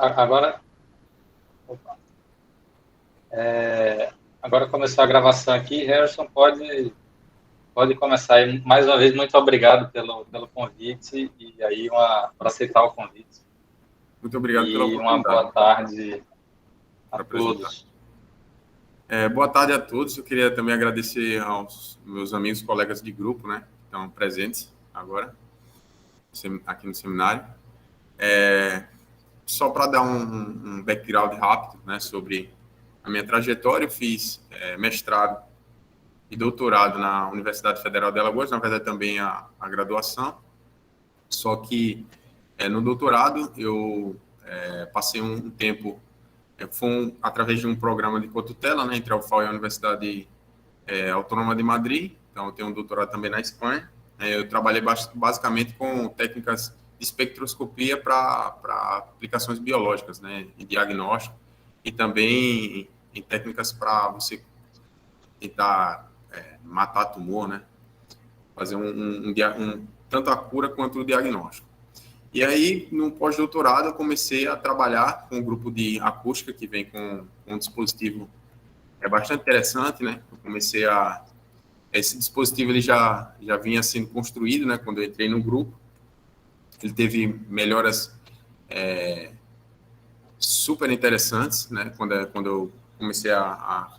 Agora, agora começou a gravação aqui. Harrison, pode começar aí. Mais uma vez, muito obrigado pelo convite e aí por aceitar o convite. Muito obrigado pela E uma oportunidade. boa tarde a apresentar. todos. Boa tarde a todos. Eu queria também agradecer aos meus amigos, colegas de grupo, né, que estão presentes agora aqui no seminário. Só para dar um background rápido, né, sobre a minha trajetória, eu fiz mestrado e doutorado na Universidade Federal de Alagoas, na verdade também a graduação, só que no doutorado eu passei um tempo, através de um programa de cotutela, né, entre a UFAL e a Universidade Autônoma de Madrid, então eu tenho um doutorado também na Espanha. Eu trabalhei basicamente com técnicas de espectroscopia para aplicações biológicas, né, em diagnóstico, e também em técnicas para você tentar matar tumor, né, fazer tanto a cura quanto o diagnóstico. E aí, no pós-doutorado, eu comecei a trabalhar com um grupo de acústica que vem com um dispositivo bastante interessante, né? Eu comecei esse dispositivo ele já vinha sendo construído, né? Quando eu entrei no grupo, ele teve melhoras super interessantes, né? Quando eu comecei a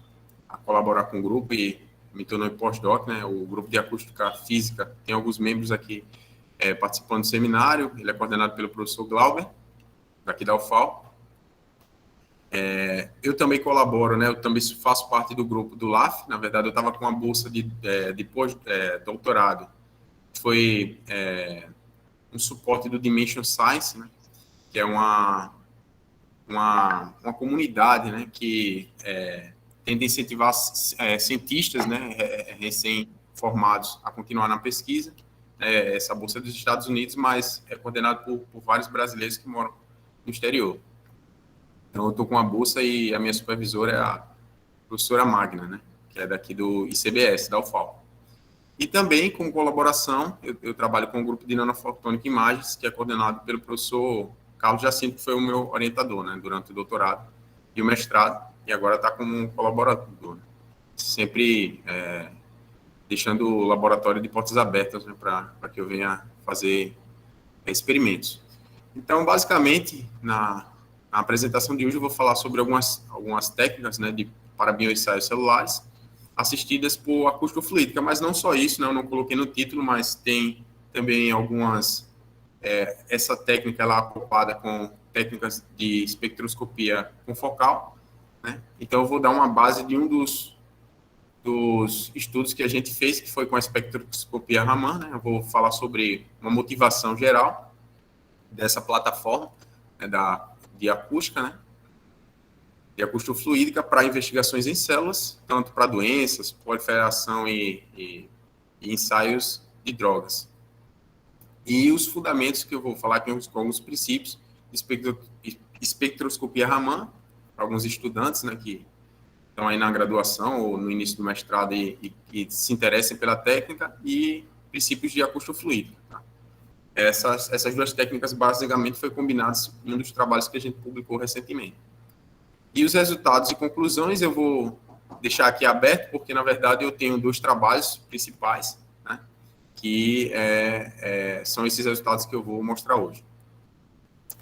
colaborar com o grupo e me tornou pós-doc, né? O grupo de acústica física tem alguns membros aqui participando do seminário. Ele é coordenado pelo professor Glauber, daqui da UFAL. Eu também colaboro, né? Eu também faço parte do grupo do LAF. Na verdade, eu estava com uma bolsa de pós-doutorado. Foi um suporte do Dimension Science, né? Que é uma comunidade, né? Que tende a incentivar cientistas, né? Recém-formados a continuar na pesquisa. Essa bolsa é dos Estados Unidos, mas é coordenado por vários brasileiros que moram no exterior. Então, eu estou com a bolsa e a minha supervisora é a professora Magna, né, que é daqui do ICBS, da UFAL. E também, com colaboração, eu trabalho com o grupo de nanofotônica imagens, que é coordenado pelo professor Carlos Jacinto, que foi o meu orientador, né, durante o doutorado e o mestrado, e agora está como um colaborador, né, sempre deixando o laboratório de portas abertas, né, para que eu venha fazer experimentos. Então, basicamente, na apresentação de hoje eu vou falar sobre algumas técnicas, né, para bioensaios celulares assistidas por acústico-fluídica, mas não só isso, né, eu não coloquei no título, mas tem também algumas, essa técnica ela é acoplada com técnicas de espectroscopia confocal, né, então eu vou dar uma base de um dos estudos que a gente fez, que foi com a espectroscopia Raman, né, eu vou falar sobre uma motivação geral dessa plataforma, né, de acústica, né, de acústico-fluídica para investigações em células, tanto para doenças, proliferação e ensaios de drogas. E os fundamentos que eu vou falar aqui com alguns princípios, espectroscopia Raman, para alguns estudantes, né, que estão aí na graduação ou no início do mestrado e se interessem pela técnica, e princípios de acústico-fluídica. Tá? Essas duas técnicas, basicamente, foram combinadas em um dos trabalhos que a gente publicou recentemente. E os resultados e conclusões eu vou deixar aqui aberto, porque, na verdade, eu tenho dois trabalhos principais, né, que são esses resultados que eu vou mostrar hoje.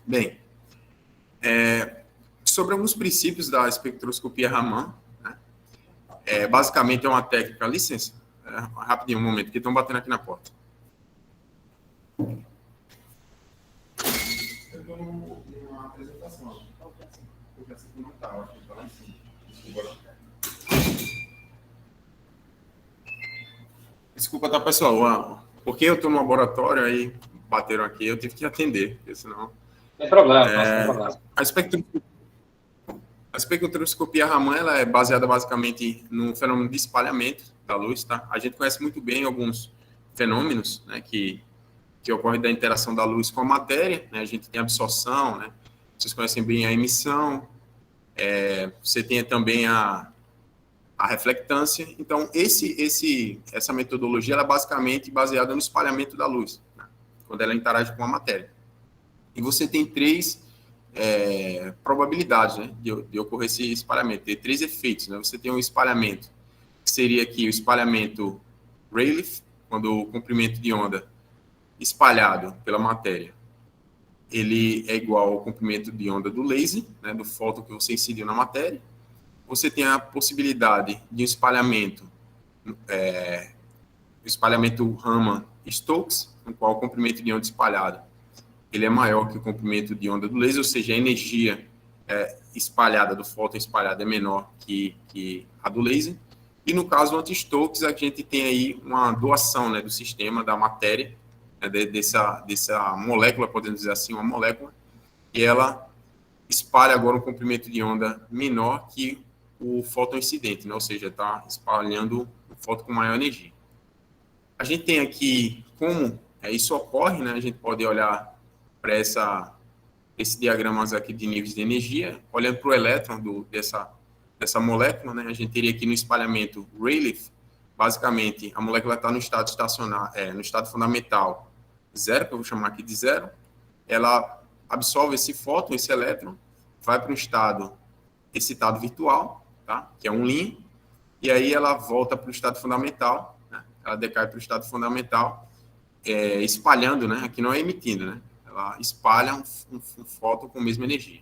Bem, sobre alguns princípios da espectroscopia Raman, né, basicamente é uma técnica... Licença, rapidinho, um momento, que estão batendo aqui na porta. Eu estou numa apresentação, porque assim não está, eu acho que está lá em cima. Desculpa, tá, pessoal? Porque eu estou no laboratório, aí bateram aqui, eu tive que atender, porque senão... Sem problema, sem problema. A espectroscopia Raman ela é baseada basicamente no fenômeno de espalhamento da luz, tá? A gente conhece muito bem alguns fenômenos, né, que ocorrem da interação da luz com a matéria, né? A gente tem a absorção, né? Vocês conhecem bem a emissão, você tem também a reflectância. Então, essa metodologia ela é basicamente baseada no espalhamento da luz, né, quando ela interage com a matéria. E você tem três probabilidades, né, de ocorrer esse espalhamento. Tem 3 efeitos, né? Você tem um espalhamento, que seria aqui o espalhamento Rayleigh, quando o comprimento de onda espalhado pela matéria, ele é igual ao comprimento de onda do laser, né, do fóton que você incidiu na matéria. Você tem a possibilidade de um espalhamento, o espalhamento Raman-Stokes, no qual o comprimento de onda espalhado ele é maior que o comprimento de onda do laser, ou seja, a energia espalhada do fóton espalhado é menor que a do laser. E no caso do anti-Stokes, a gente tem aí uma doação, né, do sistema, da matéria, né, dessa molécula, podemos dizer assim, uma molécula, e ela espalha agora um comprimento de onda menor que o fóton incidente, né, ou seja, está espalhando o fóton com maior energia. A gente tem aqui como isso ocorre, né, a gente pode olhar para esse diagrama aqui de níveis de energia, olhando para o elétron dessa molécula, né, a gente teria aqui no espalhamento Rayleigh, basicamente, a molécula está no estado estacionário, no estado fundamental 0, que eu vou chamar aqui de 0, ela absorve esse fóton, esse elétron, vai para um estado excitado virtual, tá, que é um linha, e aí ela volta para o estado fundamental, né, ela decai para o estado fundamental, espalhando, né, aqui não é emitindo, né, ela espalha um fóton com a mesma energia.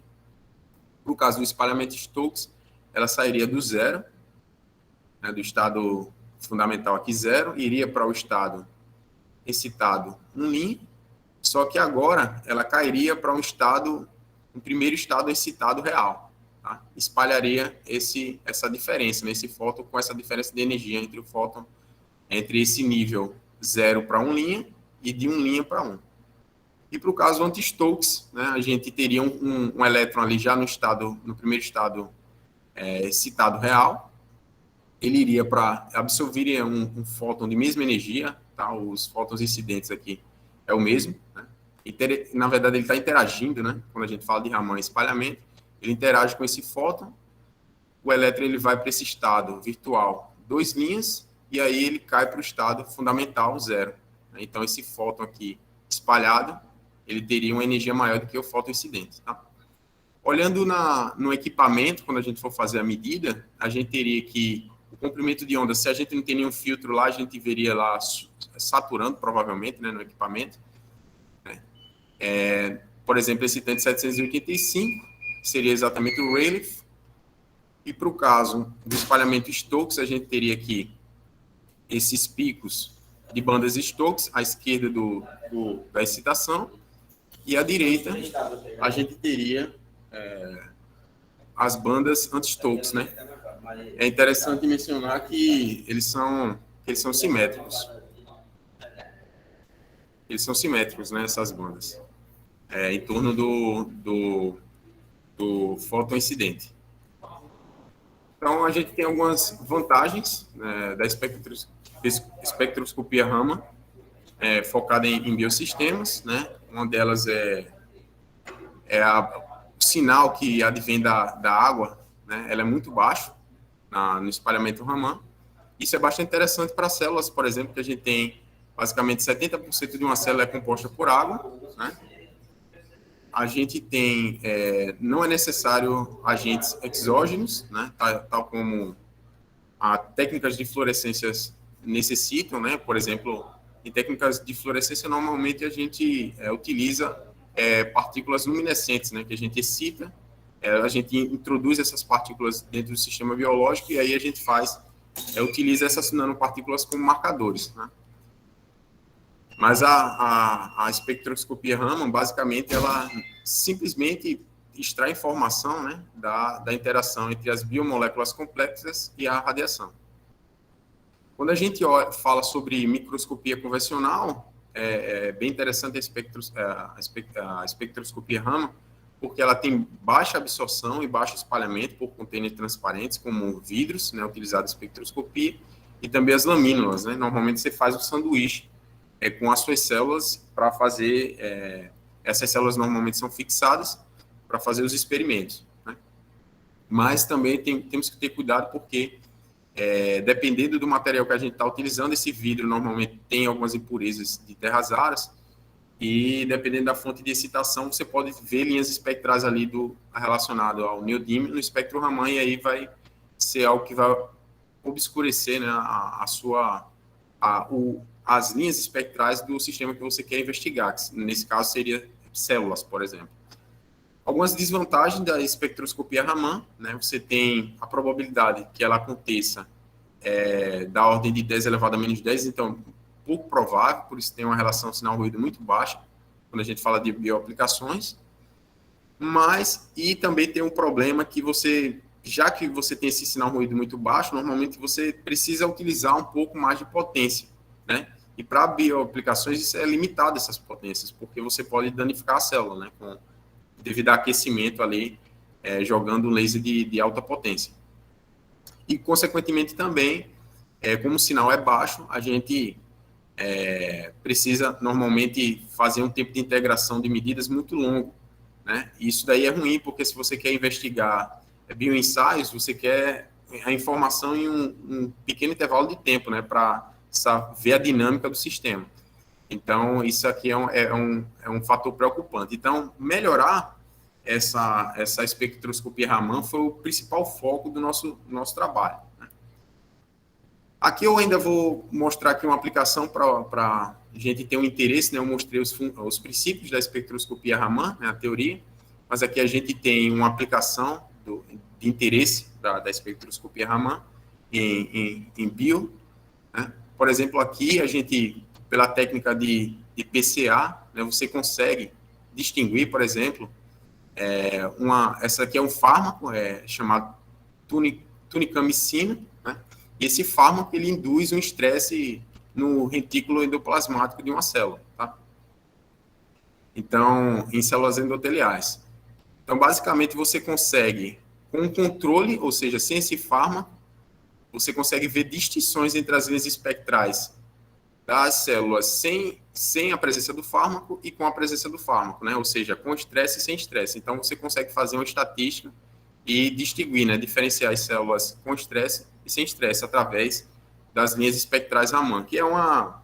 No caso do espalhamento Stokes, ela sairia do 0, né, do estado fundamental aqui 0, iria para o estado excitado 1 linha, só que agora ela cairia para um primeiro estado excitado real. Tá? Espalharia essa diferença, né, esse fóton com essa diferença de energia entre o fóton, entre esse nível 0 para 1 linha e de 1 linha para 1. E para o caso do anti-Stokes, né, a gente teria um elétron ali já no primeiro estado excitado real, ele iria absorveria um fóton de mesma energia, tá? Os fótons incidentes aqui é o mesmo, né? Na verdade ele está interagindo, né? Quando a gente fala de Raman espalhamento, ele interage com esse fóton, o elétron ele vai para esse estado virtual 2 linhas, e aí ele cai para o estado fundamental 0. Né? Então esse fóton aqui espalhado, ele teria uma energia maior do que o fóton incidente. Tá? Olhando no equipamento, quando a gente for fazer a medida, a gente teria que o comprimento de onda, se a gente não tem nenhum filtro lá, a gente veria lá saturando, provavelmente, né, no equipamento. Né? Por exemplo, esse tanque 785 seria exatamente o Rayleigh. E para o caso do espalhamento Stokes, a gente teria aqui esses picos de bandas Stokes, à esquerda da excitação, e à direita a gente teria as bandas anti-Stokes, né? É interessante mencionar que eles são simétricos. Eles são simétricos, né, essas bandas, em torno do fóton incidente. Então, a gente tem algumas vantagens, né, da espectroscopia Raman, focada em biosistemas, né? Uma delas é o sinal que advém da água, né? Ela é muito baixo no espalhamento Raman. Isso é bastante interessante para células, por exemplo, que a gente tem basicamente 70% de uma célula é composta por água, né? A gente tem, não é necessário agentes exógenos, né? Tal como as técnicas de fluorescência necessitam, né? Por exemplo, em técnicas de fluorescência, normalmente a gente utiliza partículas luminescentes, né? Que a gente excita, a gente introduz essas partículas dentro do sistema biológico e aí a gente utiliza essas nanopartículas como marcadores, né? Mas a espectroscopia Raman, basicamente, ela simplesmente extrai informação, né, da interação entre as biomoléculas complexas e a radiação. Quando a gente fala sobre microscopia convencional, é bem interessante a espectroscopia Raman, porque ela tem baixa absorção e baixo espalhamento por contêineres transparentes, como vidros, né, utilizado em espectroscopia, e também as lamínulas, né? Normalmente você faz um sanduíche com as suas células para fazer, essas células normalmente são fixadas para fazer os experimentos, né? Mas também temos que ter cuidado porque, dependendo do material que a gente está utilizando, esse vidro normalmente tem algumas impurezas de terras raras e dependendo da fonte de excitação, você pode ver linhas espectrais ali relacionado ao neodímio no espectro Raman, e aí vai ser algo que vai obscurecer, né, as linhas espectrais do sistema que você quer investigar, que nesse caso seria células, por exemplo. Algumas desvantagens da espectroscopia Raman, né, você tem a probabilidade que ela aconteça da ordem de 10 elevado a menos 10, então pouco provável, por isso tem uma relação sinal-ruído muito baixa, quando a gente fala de bioaplicações, e também tem um problema que já que você tem esse sinal-ruído muito baixo, normalmente você precisa utilizar um pouco mais de potência, né? E para bioaplicações isso é limitado, essas potências, porque você pode danificar a célula, né? Devido a aquecimento ali, jogando um laser de alta potência. E, consequentemente, também, como o sinal é baixo, a gente precisa, normalmente, fazer um tempo de integração de medidas muito longo, né? E isso daí é ruim, porque se você quer investigar bioensaios, você quer a informação em um pequeno intervalo de tempo, né? Para ver a dinâmica do sistema. Então, isso aqui é um fator preocupante. Então, melhorar essa espectroscopia Raman foi o principal foco do nosso trabalho. Aqui eu ainda vou mostrar aqui uma aplicação para a gente ter um interesse, né? Eu mostrei os princípios da espectroscopia Raman, né, a teoria, mas aqui a gente tem uma aplicação de interesse da espectroscopia Raman em bio, né? Por exemplo, aqui a gente, pela técnica de PCA, né, você consegue distinguir, por exemplo, essa aqui é um fármaco chamado tunicamicina, né? E esse fármaco ele induz um estresse no retículo endoplasmático de uma célula, tá? Então, em células endoteliais. Então, basicamente, você consegue, com um controle, ou seja, sem esse fármaco, você consegue ver distinções entre as linhas espectrais das células sem a presença do fármaco e com a presença do fármaco, né? Ou seja, com estresse e sem estresse. Então, você consegue fazer uma estatística e distinguir, né? Diferenciar as células com estresse e sem estresse através das linhas espectrais Raman, que é uma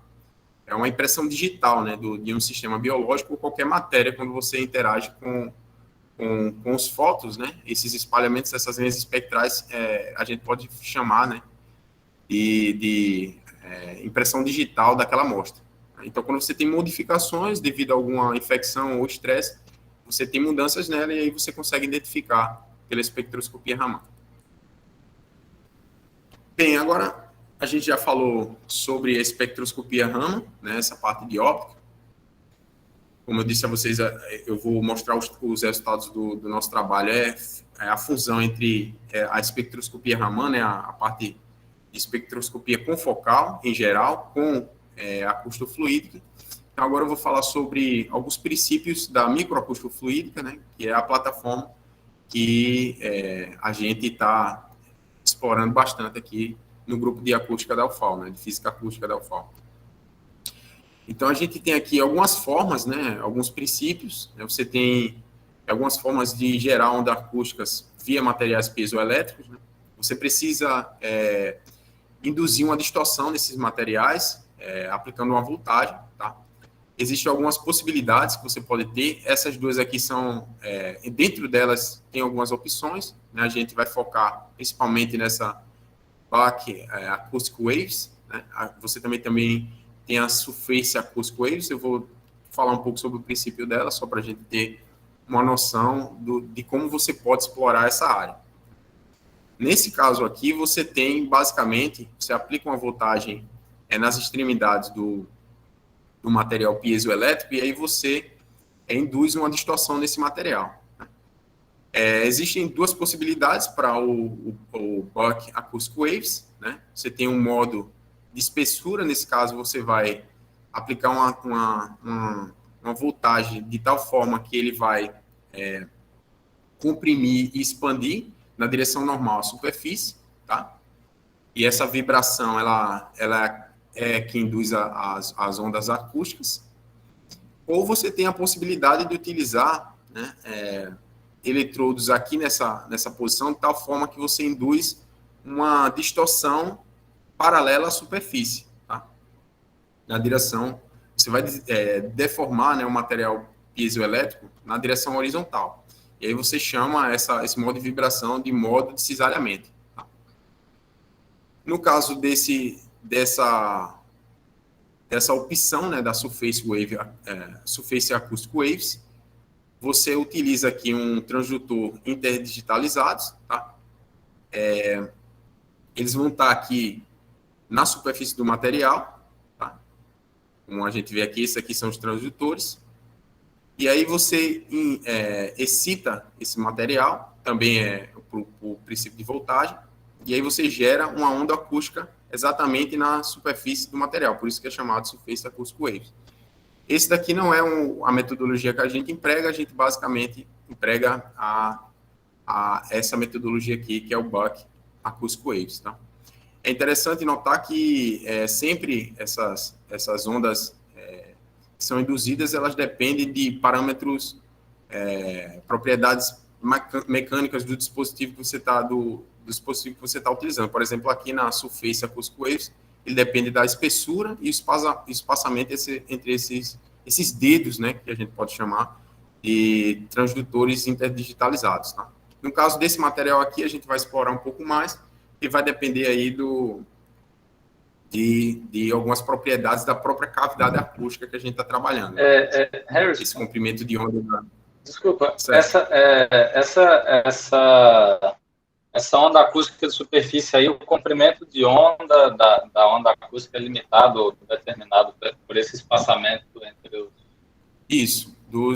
impressão digital, né? De um sistema biológico ou qualquer matéria quando você interage com os fótons, né? Esses espalhamentos dessas linhas espectrais a gente pode chamar, né? De impressão digital daquela amostra. Então, quando você tem modificações devido a alguma infecção ou estresse, você tem mudanças nela e aí você consegue identificar pela espectroscopia Raman. Bem, agora a gente já falou sobre a espectroscopia Raman, né, essa parte de óptica. Como eu disse a vocês, eu vou mostrar os resultados do nosso trabalho. A fusão entre a espectroscopia Raman, né, a parte de espectroscopia confocal, em geral, com acústico-fluídica. Então, agora eu vou falar sobre alguns princípios da microacústico-fluídica, né, que é a plataforma que a gente está explorando bastante aqui no grupo de acústica da UFAL, né, de física acústica da UFAL. Então, a gente tem aqui algumas formas, né, alguns princípios. Né, você tem algumas formas de gerar ondas acústicas via materiais piezoelétricos. Né. Você precisa induzir uma distorção nesses materiais, aplicando uma voltagem. Tá? Existem algumas possibilidades que você pode ter. Essas duas aqui são, dentro delas, tem algumas opções. Né? A gente vai focar principalmente nessa Back Acoustic Waves. Né? Você também tem a Surface Acoustic Waves. Eu vou falar um pouco sobre o princípio dela, só para a gente ter uma noção de como você pode explorar essa área. Nesse caso aqui, você tem, basicamente, você aplica uma voltagem nas extremidades do material piezoelétrico e aí você induz uma distorção nesse material. Existem duas possibilidades para o Buck Acoustic Waves. Né? Você tem um modo de espessura, nesse caso você vai aplicar uma voltagem de tal forma que ele vai comprimir e expandir na direção normal à superfície, tá? E essa vibração, ela é que induz as ondas acústicas. Ou você tem a possibilidade de utilizar, né, eletrodos aqui nessa posição, de tal forma que você induz uma distorção paralela à superfície, tá? Na direção você vai deformar, né, o material piezoelétrico na direção horizontal. E aí você chama esse modo de vibração de modo de cisalhamento. Tá? No caso dessa opção, né, da Surface Acoustic Waves, você utiliza aqui um transdutor interdigitalizado, tá? Eles vão estar aqui na superfície do material, tá? Como a gente vê aqui, esses aqui são os transdutores. E aí você excita esse material, também o princípio de voltagem, e aí você gera uma onda acústica exatamente na superfície do material, por isso que é chamado Surface Acoustic Waves. Esse daqui não é a metodologia que a gente gente basicamente emprega essa metodologia aqui, que é o Buck Acoustic Waves, tá? É interessante notar que sempre essas ondas que são induzidas, elas dependem de parâmetros, propriedades mecânicas do dispositivo que você está utilizando. Por exemplo, aqui na Surface Acoustic Waves, ele depende da espessura e o espaçamento entre esses dedos, né, que a gente pode chamar de transdutores interdigitalizados. Tá? No caso desse material aqui, a gente vai explorar um pouco mais, que vai depender aí de algumas propriedades da própria cavidade acústica que a gente está trabalhando. Harrison, esse comprimento de onda. Desculpa, essa onda acústica de superfície aí, o comprimento de onda da onda acústica é limitado ou determinado por esse espaçamento entre os... Isso,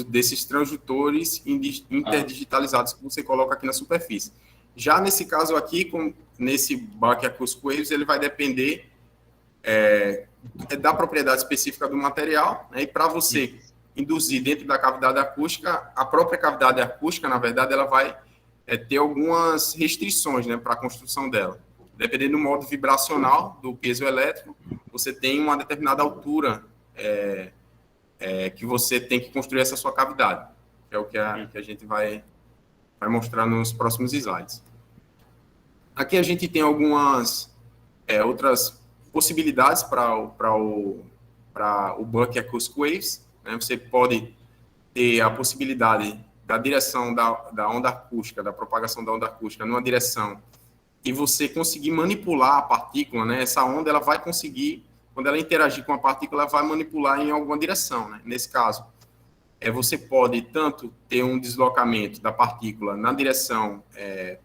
desses transdutores interdigitalizados que você coloca aqui na superfície. Já nesse caso aqui, nesse Buck Acoustic Waves, ele vai depender da propriedade específica do material, né, e para você induzir dentro da cavidade acústica, a própria cavidade acústica, na verdade, ela vai ter algumas restrições, né, para a construção dela. Dependendo do modo vibracional do piezoelétrico, você tem uma determinada altura que você tem que construir essa sua cavidade, que é o que a gente vai mostrar nos próximos slides. Aqui a gente tem algumas outras possibilidades para o Buck Acoustic Waves, né? Você pode ter a possibilidade da direção da onda acústica, da propagação da onda acústica numa direção, e você conseguir manipular a partícula, né? Essa onda ela vai conseguir, quando ela interagir com a partícula, ela vai manipular em alguma direção, né? Nesse caso, você pode tanto ter um deslocamento da partícula na direção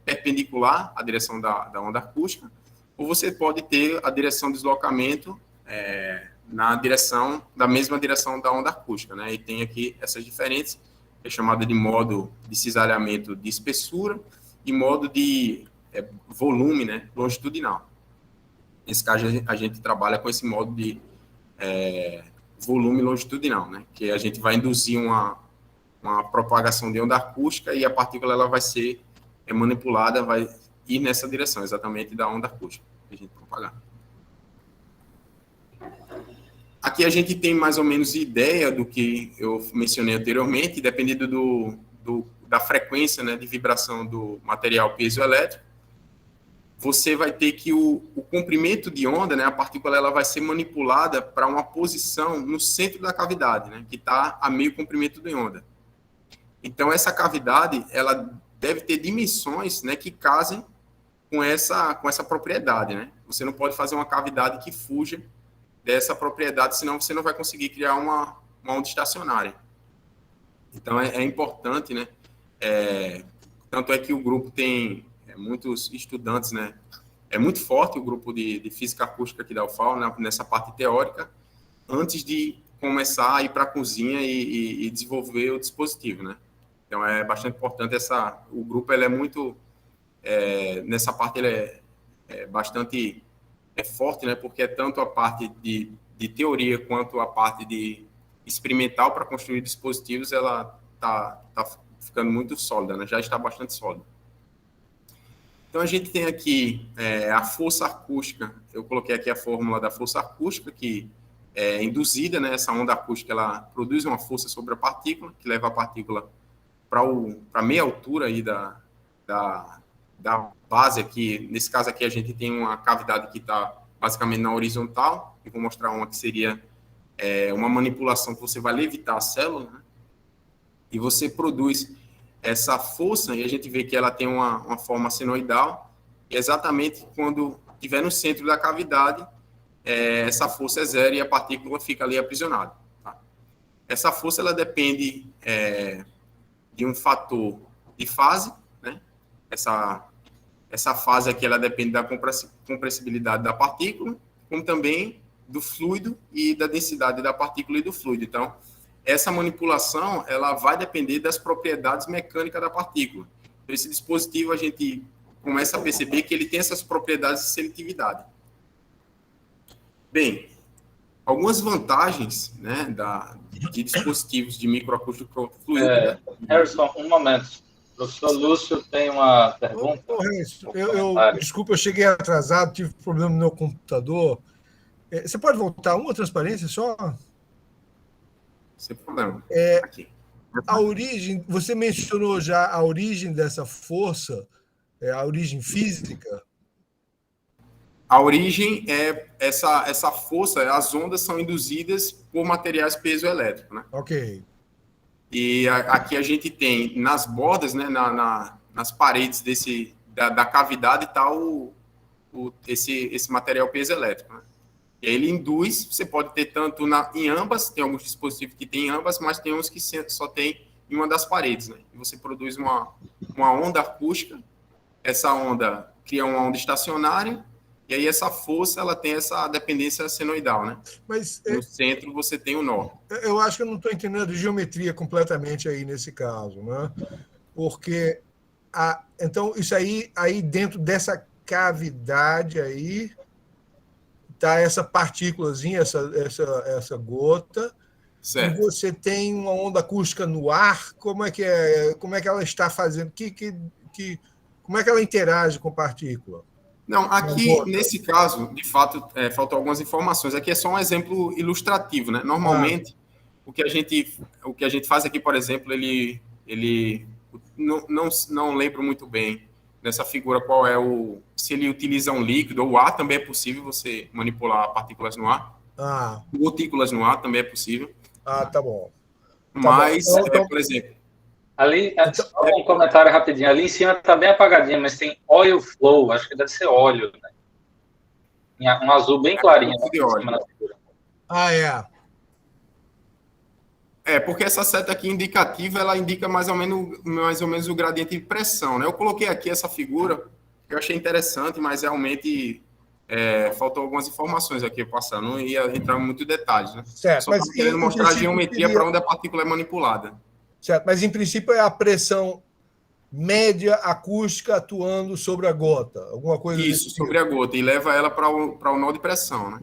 perpendicular à direção da onda acústica, ou você pode ter a direção de deslocamento da mesma direção da onda acústica, né? E tem aqui essas diferentes, que é chamada de modo de cisalhamento de espessura e modo de volume, né, longitudinal. Nesse caso, a gente trabalha com esse modo de volume longitudinal, né, que a gente vai induzir uma propagação de onda acústica e a partícula ela vai ser manipulada, vai ir nessa direção, exatamente da onda acústica que a gente propagar. Aqui a gente tem mais ou menos ideia do que eu mencionei anteriormente, dependendo da frequência, né, de vibração do material piezoelétrico, você vai ter que o comprimento de onda, né, a partícula ela vai ser manipulada para uma posição no centro da cavidade, né, que está a meio comprimento de onda. Então, essa cavidade ela deve ter dimensões, né, que casem com essa propriedade. Né? Você não pode fazer uma cavidade que fuja dessa propriedade, senão você não vai conseguir criar uma onda estacionária. Então, é importante, né? Tanto é que o grupo tem muitos estudantes, né? É muito forte o grupo de física acústica aqui da UFAL, nessa parte teórica, antes de começar a ir para a cozinha e desenvolver o dispositivo, né? Então, é bastante importante o grupo, ele é muito... nessa parte, ele é bastante... forte, né? Porque é tanto a parte de teoria quanto a parte de experimental para construir dispositivos, ela tá ficando muito sólida, né? Já está bastante sólida. Então, a gente tem aqui a força acústica. Eu coloquei aqui a fórmula da força acústica, que é induzida, né? Essa onda acústica, ela produz uma força sobre a partícula, que leva a partícula para meia altura aí da base aqui. Nesse caso aqui, a gente tem uma cavidade que está basicamente na horizontal, e vou mostrar uma que seria uma manipulação que você vai levitar a célula, né? E você produz essa força, e a gente vê que ela tem uma forma senoidal, e exatamente quando estiver no centro da cavidade, essa força é zero e a partícula fica ali aprisionada. Tá? Essa força ela depende de um fator de fase, né? Essa fase aqui ela depende da compressibilidade da partícula, como também do fluido e da densidade da partícula e do fluido. Então, essa manipulação ela vai depender das propriedades mecânicas da partícula. Então, esse dispositivo a gente começa a perceber que ele tem essas propriedades de seletividade. Bem, algumas vantagens, né, de dispositivos de microacústico fluido. Harrison, um momento. O professor Lúcio tem uma pergunta. Desculpa, eu cheguei atrasado, tive problema no meu computador. Você pode voltar uma transparência só? Sem problema. Aqui. A origem, você mencionou já a origem dessa força, a origem física? A origem é essa força, as ondas são induzidas por materiais piezoelétricos, né? Ok. E aqui a gente tem nas bordas, né, nas paredes da cavidade está esse material piezoelétrico, né? E aí ele induz, você pode ter tanto em ambas, tem alguns dispositivos que tem em ambas, mas tem uns que só tem em uma das paredes, né? E você produz uma onda acústica, essa onda cria uma onda estacionária, e aí essa força ela tem essa dependência senoidal, né? Mas no centro você tem o nó. Eu acho que eu não estou entendendo a geometria completamente aí nesse caso, né? Porque então isso aí dentro dessa cavidade aí tá essa partículazinha, essa gota. Certo. E você tem uma onda acústica no ar. Como é que ela está fazendo? Como é que ela interage com partícula? Não, aqui, nesse caso, de fato, faltam algumas informações. Aqui é só um exemplo ilustrativo, né? Normalmente, o que a gente faz aqui, por exemplo, ele não lembro muito bem nessa figura qual é se ele utiliza um líquido ou ar, também é possível você manipular partículas no ar. Gotículas no ar também é possível. Tá bom. Mas, por exemplo... Ali, só um comentário rapidinho. Ali em cima está bem apagadinho, mas tem oil flow, acho que deve ser óleo, né? Um azul bem clarinho. De óleo. Porque essa seta aqui indicativa, ela indica mais ou menos o gradiente de pressão, né? Eu coloquei aqui essa figura, que eu achei interessante, mas realmente faltou algumas informações aqui passar, não ia entrar em muitos detalhes, né? Certo, só estou querendo mostrar a geometria para onde a partícula é manipulada. Certo, mas em princípio é a pressão média acústica atuando sobre a gota, alguma coisa isso, sobre a gota, e leva ela para o nó de pressão, né?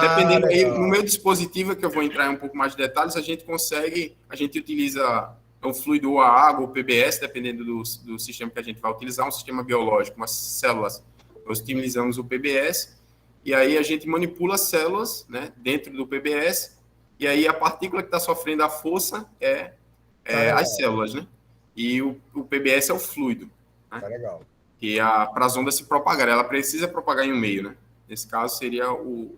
Dependendo aí, no meu dispositivo, que eu vou entrar em um pouco mais de detalhes, a gente utiliza o fluido ou a água, ou PBS, dependendo do sistema que a gente vai utilizar, um sistema biológico, umas células, nós utilizamos o PBS, e aí a gente manipula as células, né, dentro do PBS, e aí a partícula que está sofrendo a força as células, né? E o PBS é o fluido. Né? Tá legal. Que para as ondas se propagarem, ela precisa propagar em um meio, né? Nesse caso seria o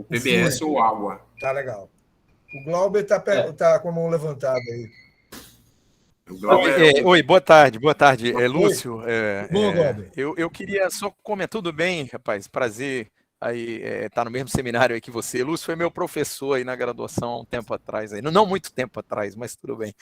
PBS ou água. Tá legal. O Glauber tá com a mão levantada aí. Oi, boa tarde. Lúcio. Bom, Glauber. Eu queria só comentar, tudo bem, rapaz? Prazer aí tá no mesmo seminário aí que você. Lúcio foi meu professor aí na graduação há um tempo atrás, aí. Não muito tempo atrás, mas tudo bem.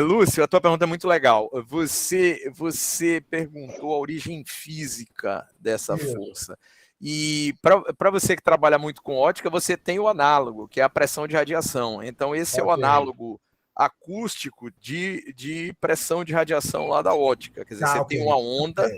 Lúcio, a tua pergunta é muito legal. Você perguntou a origem física dessa força. E para você que trabalha muito com ótica, você tem o análogo, que é a pressão de radiação. Então, esse é o análogo acústico de pressão de radiação lá da ótica. Quer dizer, você tem uma onda...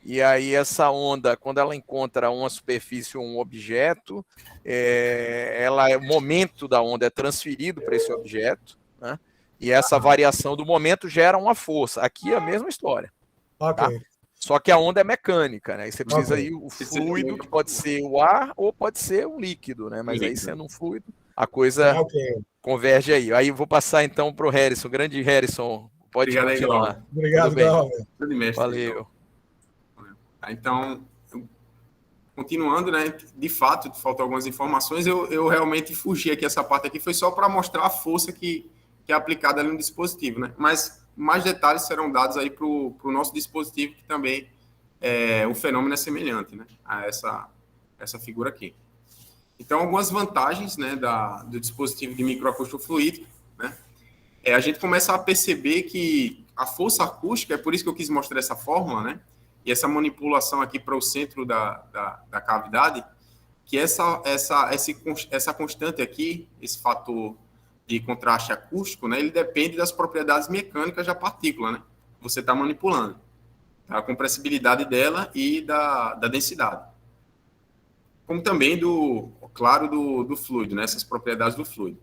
E aí essa onda, quando ela encontra uma superfície ou um objeto, o momento da onda é transferido para esse objeto, né? E essa variação do momento gera uma força. Aqui é a mesma história. Tá? Só que a onda é mecânica, né? E você precisa aí o fluido, que pode ser o ar ou pode ser um líquido, né? Mas aí sendo um fluido, a coisa converge aí. Aí eu vou passar então para o Harrison, grande Harrison. Pode continuar. Obrigado, Glauber. Valeu. Então, continuando, né, de fato, faltam algumas informações, eu realmente fugi aqui, essa parte aqui foi só para mostrar a força que é aplicada ali no dispositivo, né, mas mais detalhes serão dados aí para o nosso dispositivo, que também o fenômeno é semelhante, né, a essa figura aqui. Então, algumas vantagens, né, do dispositivo de microacústico fluídico, né, a gente começa a perceber que a força acústica, é por isso que eu quis mostrar essa fórmula, né, e essa manipulação aqui para o centro da cavidade, que essa constante aqui, esse fator de contraste acústico, né, ele depende das propriedades mecânicas da partícula, né, que você está manipulando, a compressibilidade dela e da densidade. Como também do fluido, né, essas propriedades do fluido.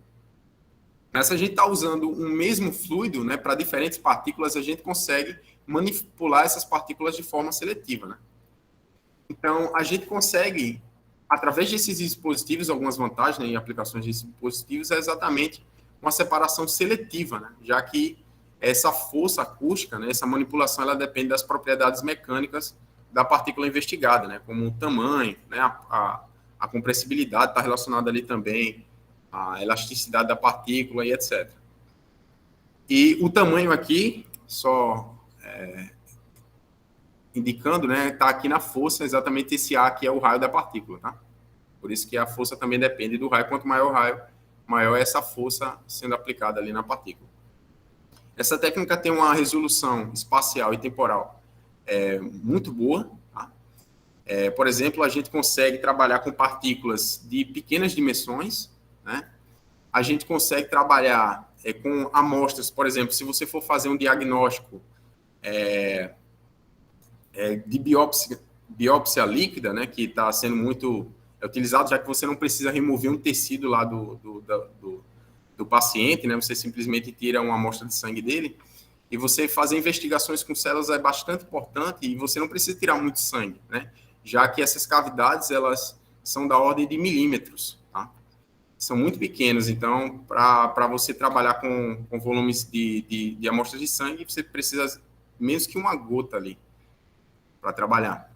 Mas se a gente está usando um mesmo fluido, né, para diferentes partículas, a gente consegue manipular essas partículas de forma seletiva, né? Então, a gente consegue, através desses dispositivos, algumas vantagens, né, em aplicações desses dispositivos, é exatamente uma separação seletiva, né? Já que essa força acústica, né, essa manipulação, ela depende das propriedades mecânicas da partícula investigada, né, como o tamanho, né, a compressibilidade está relacionada ali também, a elasticidade da partícula e etc. E o tamanho aqui, só indicando, né, está aqui na força, exatamente esse A que é o raio da partícula, tá? Por isso que a força também depende do raio. Quanto maior o raio, maior é essa força sendo aplicada ali na partícula. Essa técnica tem uma resolução espacial e temporal muito boa, tá? Por exemplo, a gente consegue trabalhar com partículas de pequenas dimensões, né? A gente consegue trabalhar com amostras, por exemplo, se você for fazer um diagnóstico de biópsia líquida, né, que está sendo muito utilizado, já que você não precisa remover um tecido lá do paciente, né, você simplesmente tira uma amostra de sangue dele, e você fazer investigações com células é bastante importante, e você não precisa tirar muito sangue, né, já que essas cavidades, elas são da ordem de milímetros, tá? São muito pequenos, então, para você trabalhar com volumes de amostras de sangue, você precisa menos que uma gota ali para trabalhar.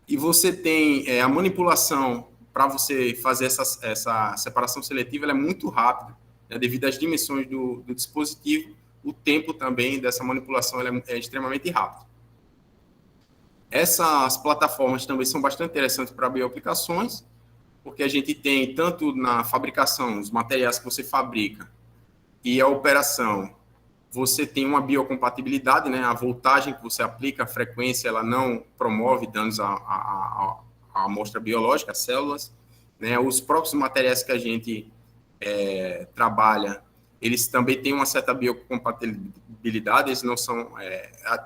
E você tem a manipulação para você fazer essa separação seletiva, ela é muito rápida, né, devido às dimensões do dispositivo, o tempo também dessa manipulação é extremamente rápido. Essas plataformas também são bastante interessantes para bioaplicações, porque a gente tem tanto na fabricação, os materiais que você fabrica e a operação, você tem uma biocompatibilidade, né? A voltagem que você aplica, a frequência, ela não promove danos à amostra biológica, às células, né? Os próprios materiais que a gente trabalha, eles também têm uma certa biocompatibilidade, eles não são...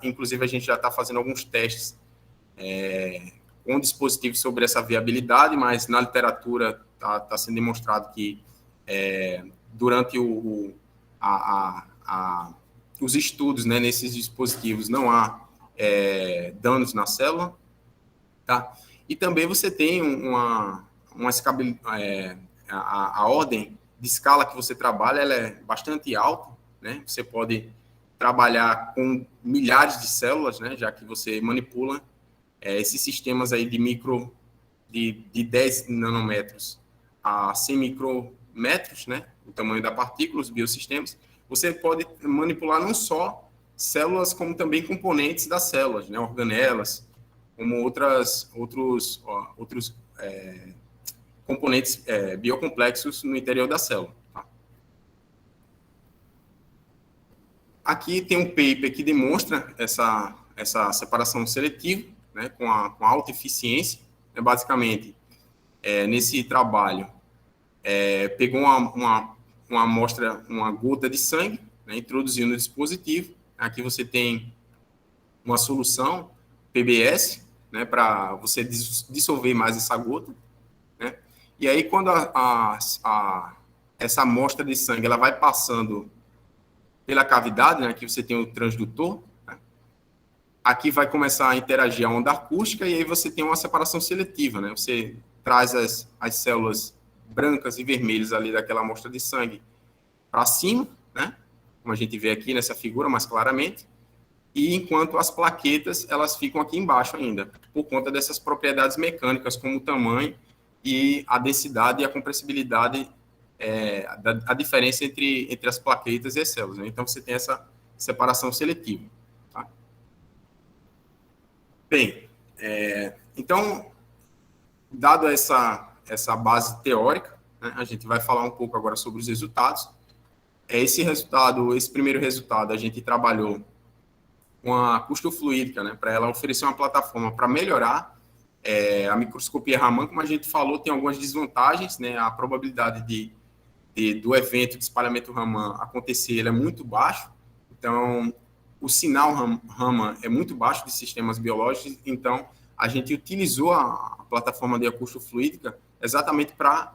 inclusive, a gente já está fazendo alguns testes com dispositivos sobre essa viabilidade, mas na literatura está sendo demonstrado que durante os estudos, né, nesses dispositivos não há danos na célula, tá? E também você tem a ordem de escala que você trabalha, ela é bastante alta, né? Você pode trabalhar com milhares de células, né, já que você manipula esses sistemas aí de 10 nanômetros a 100 micrômetros, né, o tamanho da partícula, os biosistemas. Você pode manipular não só células, como também componentes das células, né, organelas, como outros componentes biocomplexos no interior da célula. Tá? Aqui tem um paper que demonstra essa separação seletiva, né, com alta eficiência. Basicamente, nesse trabalho, pegou uma amostra, uma gota de sangue, né, introduziu no dispositivo. Aqui você tem uma solução PBS, né, para você dissolver mais essa gota, né? E aí, quando essa amostra de sangue ela vai passando pela cavidade, né, aqui você tem o transdutor, né? Aqui vai começar a interagir a onda acústica e aí você tem uma separação seletiva, né? Você traz as células brancas e vermelhas ali daquela amostra de sangue para cima, né? Como a gente vê aqui nessa figura mais claramente. e enquanto as plaquetas, elas ficam aqui embaixo ainda, por conta dessas propriedades mecânicas, como o tamanho e a densidade e a compressibilidade, a diferença entre as plaquetas e as células, né? Então, você tem essa separação seletiva. Tá? Bem, então, dado essa base teórica, né, a gente vai falar um pouco agora sobre os resultados. Esse primeiro resultado, a gente trabalhou com a acustofluídica, né, para ela oferecer uma plataforma para melhorar a microscopia Raman. Como a gente falou, tem algumas desvantagens, né, a probabilidade do evento de espalhamento Raman acontecer ele é muito baixo, então o sinal Raman é muito baixo de sistemas biológicos, então a gente utilizou a plataforma de acustofluídica exatamente para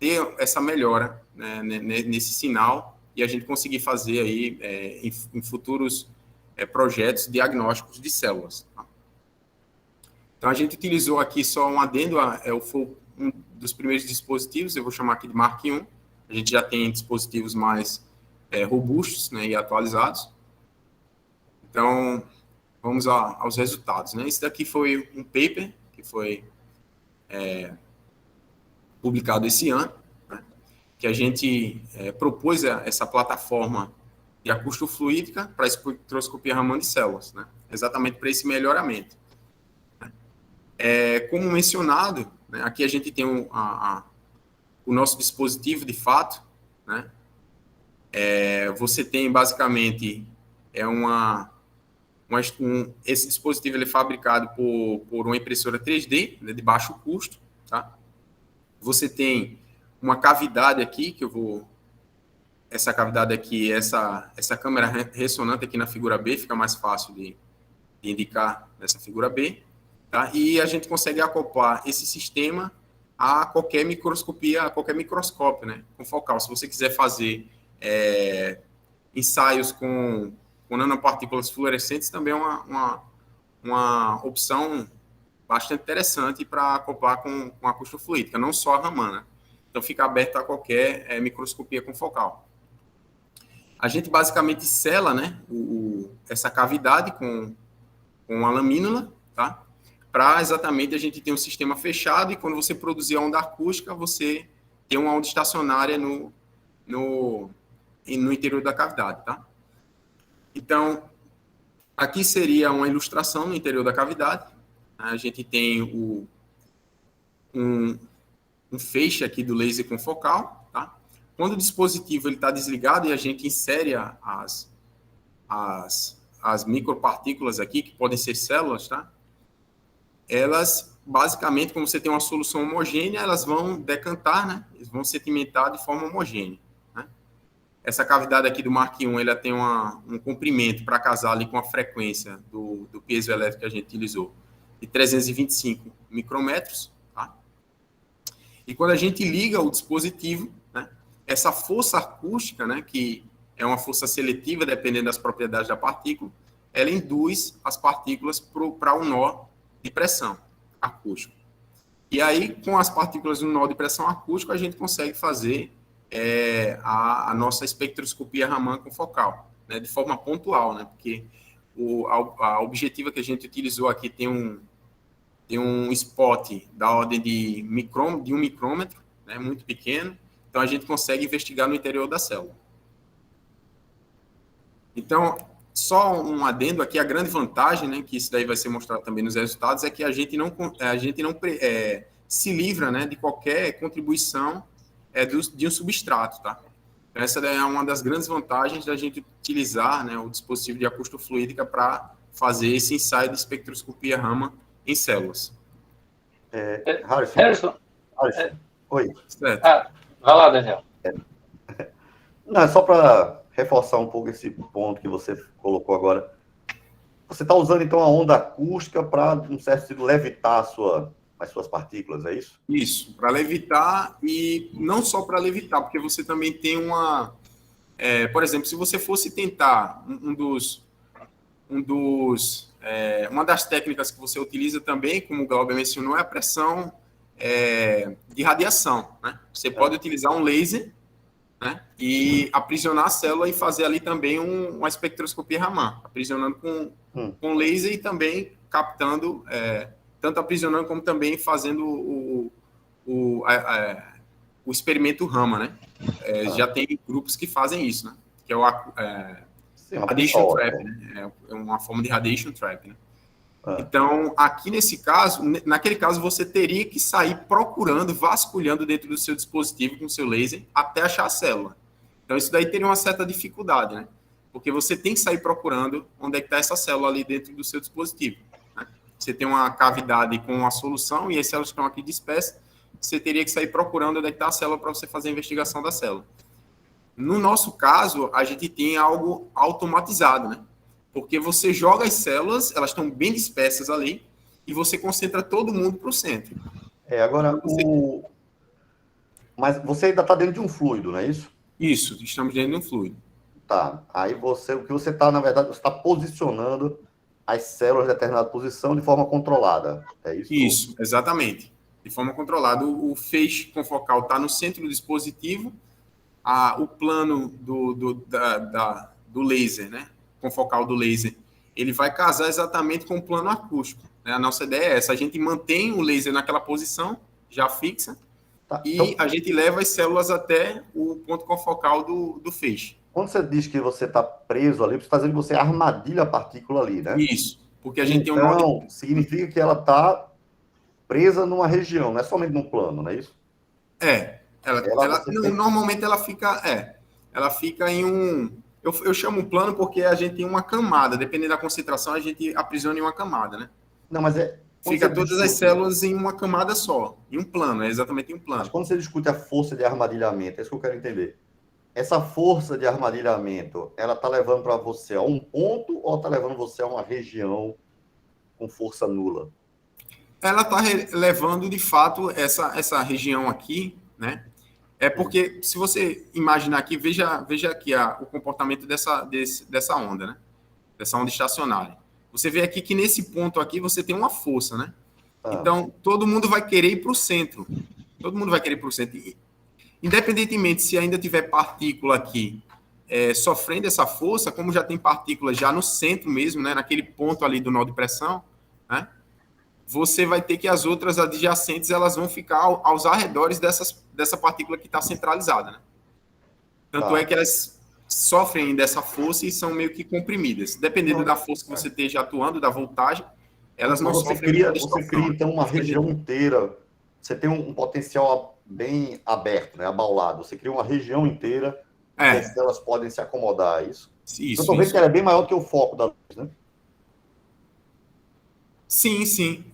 ter essa melhora, né, nesse sinal e a gente conseguir fazer aí em futuros projetos diagnósticos de células. Tá? Então, a gente utilizou aqui só um adendo, foi um dos primeiros dispositivos, eu vou chamar aqui de Mark I. A gente já tem dispositivos mais robustos, né, e atualizados. Então, vamos aos resultados. Né? Esse daqui foi um paper que foi publicado esse ano, né, que a gente propôs essa plataforma de acustofluídica para a espectroscopia Raman de células, né? Exatamente para esse melhoramento. Como mencionado, né, aqui a gente tem o nosso dispositivo de fato, né? Você tem basicamente esse dispositivo ele é fabricado por uma impressora 3D, né, de baixo custo, tá? Você tem uma cavidade aqui que essa cavidade aqui, essa câmera ressonante aqui na figura B, fica mais fácil de indicar nessa figura B, tá? E a gente consegue acoplar esse sistema a qualquer microscopia, a qualquer microscópio, né, com focal. Se você quiser fazer ensaios com nanopartículas fluorescentes, também é uma opção bastante interessante para acoplar com a acustofluídica, não só a Raman, né? Então, fica aberto a qualquer microscopia com focal. A gente basicamente sela, né, essa cavidade com a lamínula, tá? Para exatamente a gente ter um sistema fechado e quando você produzir a onda acústica, você tem uma onda estacionária no interior da cavidade, tá? Então, aqui seria uma ilustração no interior da cavidade. A gente tem um feixe aqui do laser com focal, tá? Quando o dispositivo está desligado e a gente insere as micropartículas aqui, que podem ser células, tá? Elas, basicamente, como você tem uma solução homogênea, elas vão decantar, né? Eles vão sedimentar de forma homogênea, né? Essa cavidade aqui do Mark I, ela tem um comprimento para casar ali com a frequência do piezoelétrico que a gente utilizou, de 325 micrômetros, tá? E quando a gente liga o dispositivo, né, essa força acústica, né, que é uma força seletiva, dependendo das propriedades da partícula, ela induz as partículas para um nó de pressão acústica. E aí, com as partículas no nó de pressão acústica, a gente consegue fazer a nossa espectroscopia Raman com focal, né, de forma pontual, né, porque a objetiva que a gente utilizou aqui tem um spot da ordem de 1 micrômetro, né, muito pequeno, então a gente consegue investigar no interior da célula. Então, só um adendo aqui, a grande vantagem, né, que isso daí vai ser mostrado também nos resultados, é que a gente não se livra, né, de qualquer contribuição de um substrato, tá? Então, essa é uma das grandes vantagens da gente utilizar, né, o dispositivo de acustofluídica para fazer esse ensaio de espectroscopia Raman em células. Harrison. Oi. Certo. Vai lá, Daniel. Não, é só para reforçar um pouco esse ponto que você colocou agora. Você está usando, então, a onda acústica para, num certo sentido, levitar as suas partículas, é isso? Isso, para levitar e não só para levitar, porque você também tem por exemplo, se você fosse tentar uma das técnicas que você utiliza também, como o Glauber mencionou, é a pressão de radiação, né? Você pode utilizar um laser né? E aprisionar a célula e fazer ali também uma espectroscopia Raman, aprisionando com laser e também captando, tanto aprisionando como também fazendo o experimento Raman, né? Já tem grupos que fazem isso, né? Que é o radiation trap, né? É uma forma de radiation trap, né? Então, aqui nesse caso, naquele caso, você teria que sair procurando, vasculhando dentro do seu dispositivo com o seu laser até achar a célula. Então, isso daí teria uma certa dificuldade, né? Porque você tem que sair procurando onde é que está essa célula ali dentro do seu dispositivo, né? Você tem uma cavidade com uma solução e as células estão aqui dispersas, você teria que sair procurando onde é que está a célula para você fazer a investigação da célula. No nosso caso, a gente tem algo automatizado, né? Porque você joga as células, elas estão bem dispersas ali, e você concentra todo mundo para o centro. Agora, mas você ainda está dentro de um fluido, não é isso? Isso, estamos dentro de um fluido. Tá. Aí o que você está, na verdade, você está posicionando as células em determinada posição de forma controlada. É isso? Isso, exatamente. De forma controlada. O feixe confocal está no centro do dispositivo, o plano do laser, né? Confocal do laser, ele vai casar exatamente com o plano acústico, né? A nossa ideia é essa, a gente mantém o laser naquela posição, já fixa, e a gente leva as células até o ponto confocal do feixe. Quando você diz que você está preso ali, você está dizendo que você armadilha a partícula ali, né? Isso, porque a gente tem um nó. Significa que ela está presa numa região, não é somente num plano, não é isso? Normalmente ela fica em um... Eu chamo plano porque a gente tem uma camada, dependendo da concentração, a gente aprisiona em uma camada, né? Não, mas fica todas as células em uma camada só, em um plano, é exatamente em um plano. Mas quando você discute a força de armadilhamento, é isso que eu quero entender. Essa força de armadilhamento, ela está levando para você a um ponto ou está levando você a uma região com força nula? Ela está levando, de fato, essa região aqui, né? É porque, se você imaginar aqui, veja aqui o comportamento dessa onda, né? Dessa onda estacionária. Você vê aqui que nesse ponto aqui você tem uma força, né? Então, todo mundo vai querer ir para o centro. Todo mundo vai querer ir para o centro. Independentemente se ainda tiver partícula aqui sofrendo essa força, como já tem partícula já no centro mesmo, né? Naquele ponto ali do nó de pressão, né? Você vai ter que as outras adjacentes elas vão ficar aos arredores dessa partícula que está centralizada, né? Tanto é que elas sofrem dessa força e são meio que comprimidas. Dependendo da força que você esteja atuando, da voltagem, elas não sofrem. Você cria, então, uma região inteira. Você tem um potencial bem aberto, né? Abaulado. Você cria uma região inteira que as células podem se acomodar, é isso? Eu estou vendo que ela é bem maior que o foco da luz, né? Sim.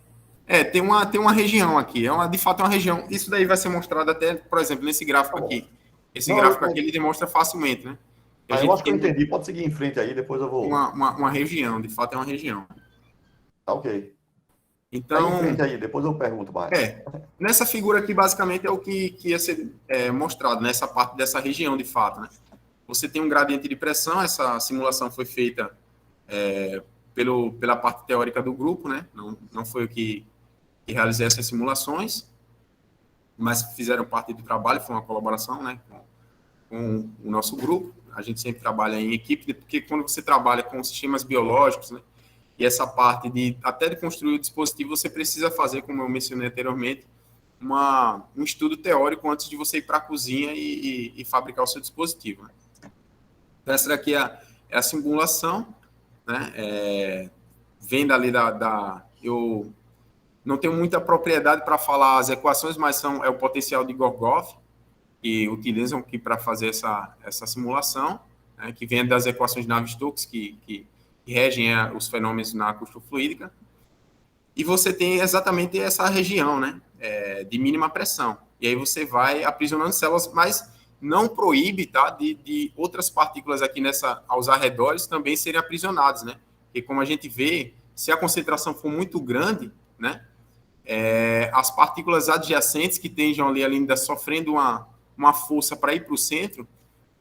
Tem uma região aqui. De fato, é uma região. Isso daí vai ser mostrado até, por exemplo, nesse gráfico aqui. Esse gráfico aqui, ele demonstra facilmente, né? Eu acho que eu entendi. Pode seguir em frente aí, depois eu vou... Uma região, de fato, é uma região. Tá, ok. Então... Vai em frente aí, depois eu pergunto mais. Nessa figura aqui, basicamente, é o que ia ser mostrado, nessa parte dessa região, de fato, né? Você tem um gradiente de pressão, essa simulação foi feita pela parte teórica do grupo, né? Não foi eu que realizei essas simulações, mas fizeram parte do trabalho, foi uma colaboração, né, com o nosso grupo. A gente sempre trabalha em equipe, porque quando você trabalha com sistemas biológicos, né, e essa parte até de construir o dispositivo, você precisa fazer, como eu mencionei anteriormente, um estudo teórico antes de você ir para a cozinha e fabricar o seu dispositivo, né? Então, essa daqui é a simulação, né? Vem dali eu não tenho muita propriedade para falar as equações, mas é o potencial de Gorgov, que utilizam aqui para fazer essa simulação, né, que vem das equações de Navier-Stokes, que regem os fenômenos na acústico-fluídica. E você tem exatamente essa região, né, de mínima pressão. E aí você vai aprisionando células, mas não proíbe, tá, de outras partículas aqui aos arredores também serem aprisionadas, né? Porque como a gente vê, se a concentração for muito grande, né, as partículas adjacentes que estejam ali ainda sofrendo uma força para ir para o centro,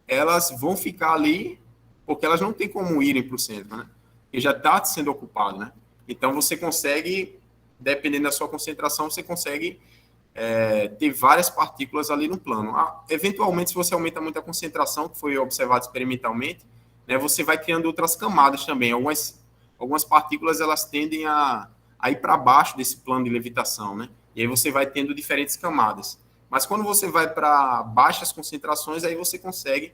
elas vão ficar ali porque elas não têm como irem para o centro, né? Porque já está sendo ocupado, né? Então você consegue, dependendo da sua concentração, você consegue ter várias partículas ali no plano. Eventualmente, se você aumenta muito a concentração, que foi observado experimentalmente, né, você vai criando outras camadas também. Algumas partículas elas tendem a ir para baixo desse plano de levitação, né? E aí você vai tendo diferentes camadas. Mas quando você vai para baixas concentrações, aí você consegue,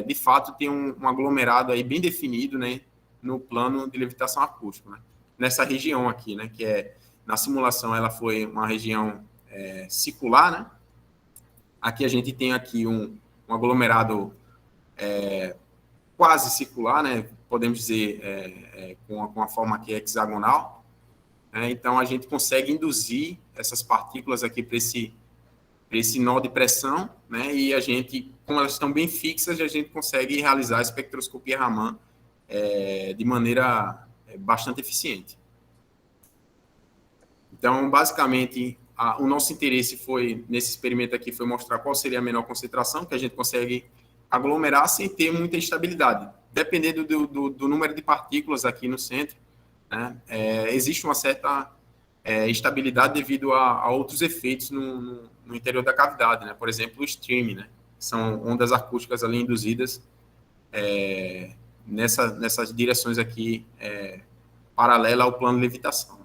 de fato, ter um aglomerado aí bem definido, né, no plano de levitação acústica, né? Nessa região aqui, né, que na simulação ela foi uma região circular, né? Aqui a gente tem aqui um aglomerado quase circular, né? Podemos dizer com a forma aqui hexagonal. Então a gente consegue induzir essas partículas aqui para esse nó de pressão, né? E a gente, como elas estão bem fixas, a gente consegue realizar a espectroscopia Raman de maneira bastante eficiente. Então, basicamente, o nosso interesse nesse experimento aqui, foi mostrar qual seria a menor concentração que a gente consegue aglomerar sem ter muita instabilidade. Dependendo do número de partículas aqui no centro, né, existe uma certa instabilidade devido a outros efeitos no interior da cavidade, né? Por exemplo, o streaming, né? São ondas acústicas ali induzidas nessas direções aqui paralela ao plano de levitação.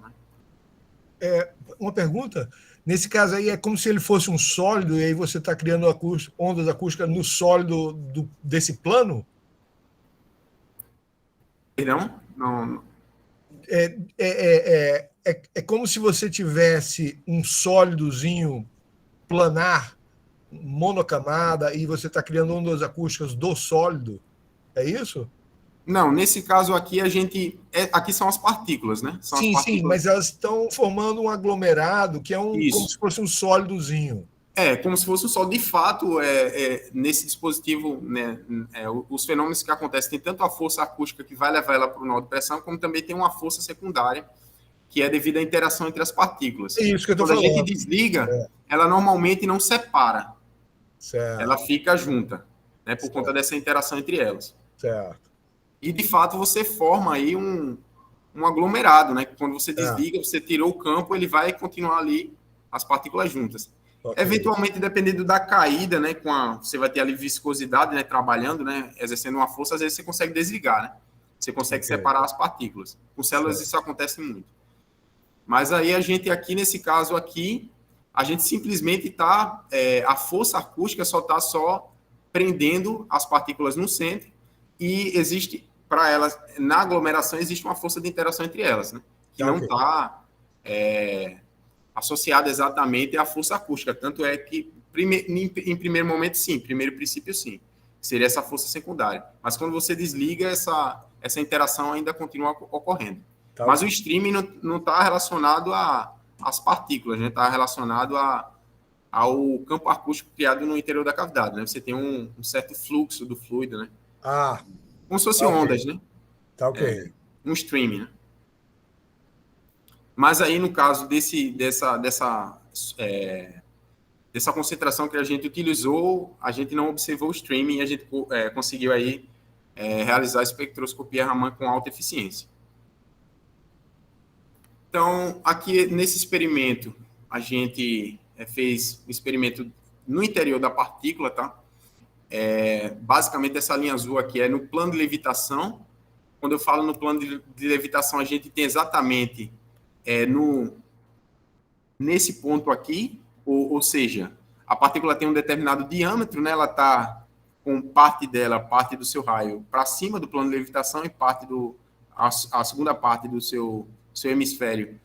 Uma pergunta, nesse caso aí é como se ele fosse um sólido e aí você está criando ondas acústicas no sólido desse plano? Perdão? Não. É como se você tivesse um sólidozinho planar, monocamada, e você está criando ondas acústicas do sólido, é isso? Não, nesse caso aqui aqui são as partículas, né? São sim, as partículas. Sim, mas elas estão formando um aglomerado que é como se fosse um sólidozinho. Como se fosse um sólido. De fato, nesse dispositivo, né, os fenômenos que acontecem, tem tanto a força acústica que vai levar ela para o nó de pressão, como também tem uma força secundária, que é devido à interação entre as partículas. É isso que eu estou falando. Quando a gente desliga, ela normalmente não separa. Certo. Ela fica junta, né, por conta dessa interação entre elas. Certo. E, de fato, você forma aí um aglomerado, né? Quando você desliga, você tirou o campo, ele vai continuar ali, as partículas juntas. Okay. Eventualmente, dependendo da caída, né? Você vai ter ali viscosidade, né? Trabalhando, né? Exercendo uma força, às vezes você consegue desligar, né? Você consegue separar as partículas. Com células isso acontece muito. Mas aí a gente aqui, nesse caso aqui, a gente simplesmente está... a força acústica está só prendendo as partículas no centro e existe... Para elas, na aglomeração, existe uma força de interação entre elas, né? Que não está associada exatamente à força acústica. Tanto é que, em primeiro momento, sim. Primeiro princípio, sim. Seria essa força secundária. Mas quando você desliga, essa interação ainda continua ocorrendo. Mas o streaming não está relacionado às partículas, né? Está relacionado ao campo acústico criado no interior da cavidade, né? Você tem um certo fluxo do fluido, né? Como se fossem ondas, né? Um streaming, né? Mas aí, no caso dessa concentração que a gente utilizou, a gente não observou o streaming e a gente conseguiu aí realizar a espectroscopia Raman com alta eficiência. Então, aqui nesse experimento, a gente fez um experimento no interior da partícula, tá? Basicamente, essa linha azul aqui é no plano de levitação. Quando eu falo no plano de levitação, a gente tem exatamente nesse ponto aqui, ou seja, a partícula tem um determinado diâmetro, né? Ela está com parte do seu raio para cima do plano de levitação e a segunda parte do seu hemisfério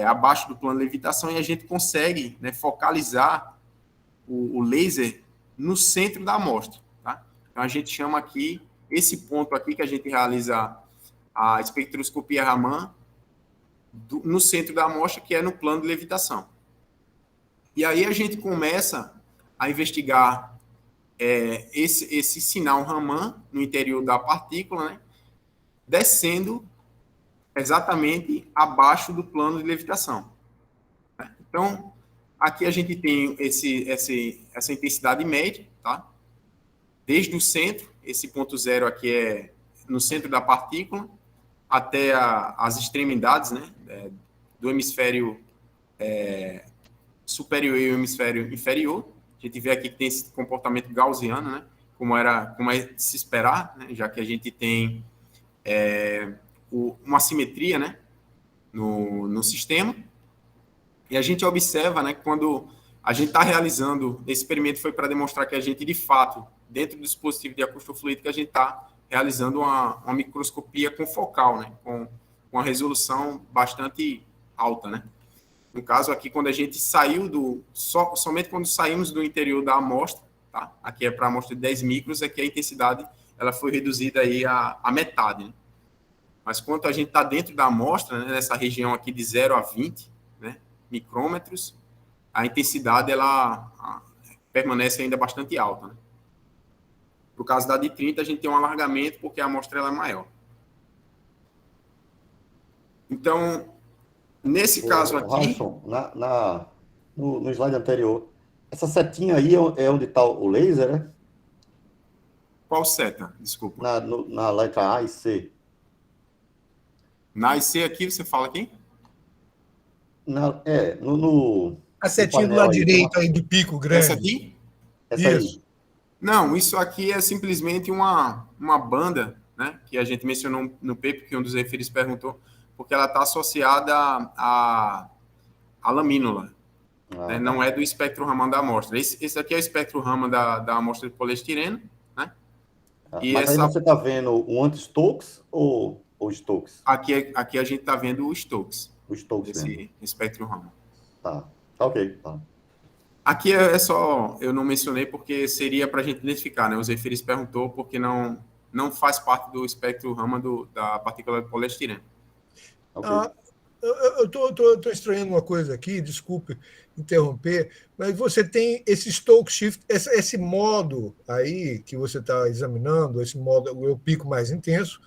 abaixo do plano de levitação, e a gente consegue, né, focalizar o laser no centro da amostra, tá? Então, a gente chama aqui, esse ponto aqui que a gente realiza a espectroscopia Raman, no centro da amostra, que é no plano de levitação. E aí a gente começa a investigar esse sinal Raman no interior da partícula, né, descendo exatamente abaixo do plano de levitação. Então, aqui a gente tem essa intensidade média, tá? Desde o centro, esse ponto zero aqui é no centro da partícula, até as extremidades, né, do hemisfério superior e o hemisfério inferior. A gente vê aqui que tem esse comportamento gaussiano, né? Como é de se esperar, né? Já que a gente tem uma simetria, né? No sistema. E a gente observa, né? Quando a gente está realizando, esse experimento foi para demonstrar que a gente, de fato, dentro do dispositivo de acustofluídica, a gente está realizando uma microscopia confocal, né? Com uma resolução bastante alta, né? No caso aqui, quando a gente saiu somente quando saímos do interior da amostra, tá? Aqui é para a amostra de 10 micros, aqui a intensidade ela foi reduzida aí a metade, né? Mas quando a gente está dentro da amostra, né, nessa região aqui de 0 a 20, né, micrômetros, a intensidade ela permanece ainda bastante alta, né? No caso da de 30, a gente tem um alargamento porque a amostra ela é maior. Então, nesse caso aqui... Railson, no slide anterior, essa setinha aí é onde está o laser, né? Qual seta? Desculpa. Na letra A e C. Na IC aqui, você fala aqui? A setinha do lado direito aí do pico grande. Essa aqui? Essa Isso. aí. Não, isso aqui é simplesmente uma banda, né, que a gente mencionou no paper, que um dos referidos perguntou, porque ela está associada à lamínula, né, não é do espectro Raman da amostra. Esse aqui é o espectro Raman da amostra de poliestireno, né? E mas aí você está vendo o anti-Stokes ou o Stokes? Aqui a gente está vendo o Stokes. O Stokes esse mesmo. espectro Raman. Tá, ok. Tá. Aqui é só, eu não mencionei porque seria para a gente identificar, né? Os referidos perguntou porque não faz parte do espectro Raman da partícula de poliestireno. Okay. Eu estou estranhando uma coisa aqui, desculpe interromper, mas você tem esse Stokes shift, esse modo aí que você está examinando, esse modo, o pico mais intenso,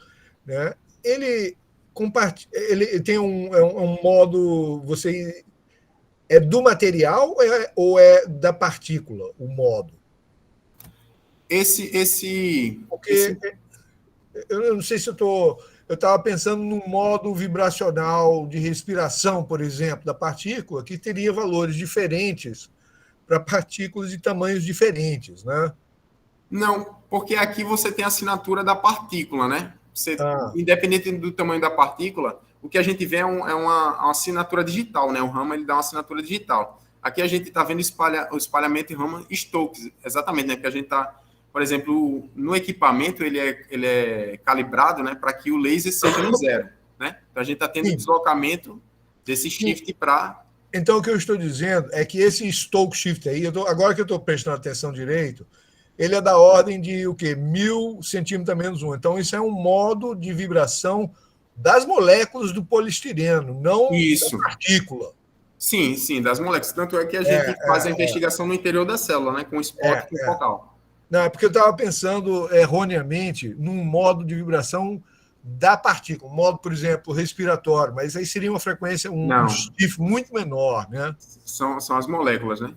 né? Ele tem um modo, você é do material ou é da partícula, o modo? Porque eu não sei se eu estava pensando num modo vibracional de respiração, por exemplo, da partícula, que teria valores diferentes para partículas de tamanhos diferentes, né? Não, porque aqui você tem a assinatura da partícula, né? Independente do tamanho da partícula, o que a gente vê é uma assinatura digital, né? O Raman ele dá uma assinatura digital. Aqui a gente está vendo o espalhamento Raman Stokes, exatamente, né? Que a gente está, por exemplo, no equipamento ele é calibrado, né? Para que o laser seja no zero, né? Então a gente está tendo deslocamento desse shift para... Então o que eu estou dizendo é que esse Stokes shift aí, agora que eu estou prestando atenção direito, ele é da ordem de o quê? 1000 centímetros a menos 1. Então, isso é um modo de vibração das moléculas do poliestireno, não da partícula. Sim, das moléculas. Tanto é que a gente faz a investigação no interior da célula, né? Com spot focal. Não, é porque eu estava pensando erroneamente num modo de vibração da partícula, um modo, por exemplo, respiratório, mas aí seria uma frequência, um shift muito menor, né? São as moléculas, né?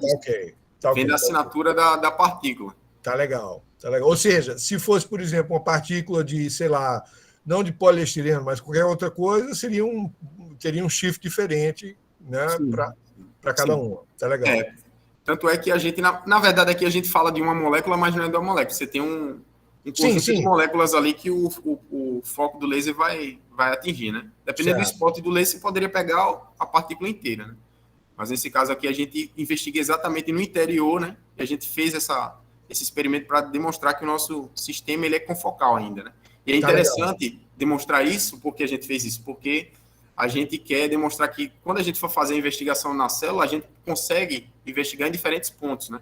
Ok. Vem da assinatura da partícula. Tá legal. Ou seja, se fosse, por exemplo, uma partícula de, sei lá, não de poliestireno, mas qualquer outra coisa, teria um shift diferente, né, para cada uma. Tá legal. Tanto é que a gente, na verdade, aqui a gente fala de uma molécula, mas não é da molécula. Você tem um conjunto de moléculas ali que o foco do laser vai atingir, né? Dependendo do spot do laser, você poderia pegar a partícula inteira, né? Mas nesse caso aqui a gente investiga exatamente no interior, né? E a gente fez esse experimento para demonstrar que o nosso sistema ele é confocal ainda, né? E é interessante demonstrar isso, porque a gente fez isso, porque a gente quer demonstrar que quando a gente for fazer a investigação na célula, a gente consegue investigar em diferentes pontos, né?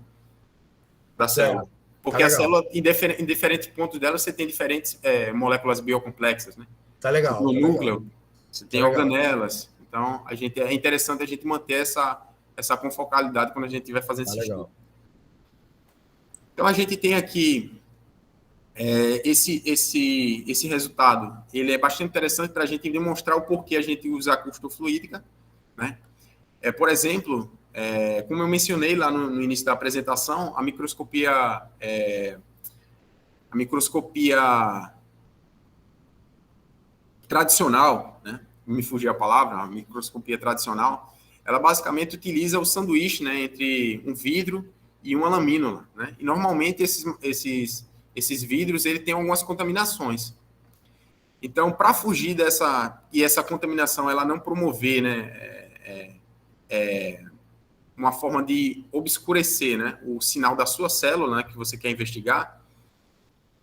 Da célula. Porque a célula, em diferentes pontos dela, você tem diferentes moléculas biocomplexas, né? Tá legal. No núcleo, você tem organelas. Então, é interessante a gente manter essa confocalidade quando a gente estiver fazendo esse estudo. Então, a gente tem aqui esse resultado. Ele é bastante interessante para a gente demonstrar o porquê a gente usa a acustofluídica, né? Por exemplo, como eu mencionei lá no início da apresentação, a microscopia tradicional, né? Me fugiu a palavra, a microscopia tradicional, ela basicamente utiliza o sanduíche, né, entre um vidro e uma lamínula, né? E normalmente esses vidros ele tem algumas contaminações. Então, para fugir essa contaminação ela não promover, né, uma forma de obscurecer, né, o sinal da sua célula, né, que você quer investigar,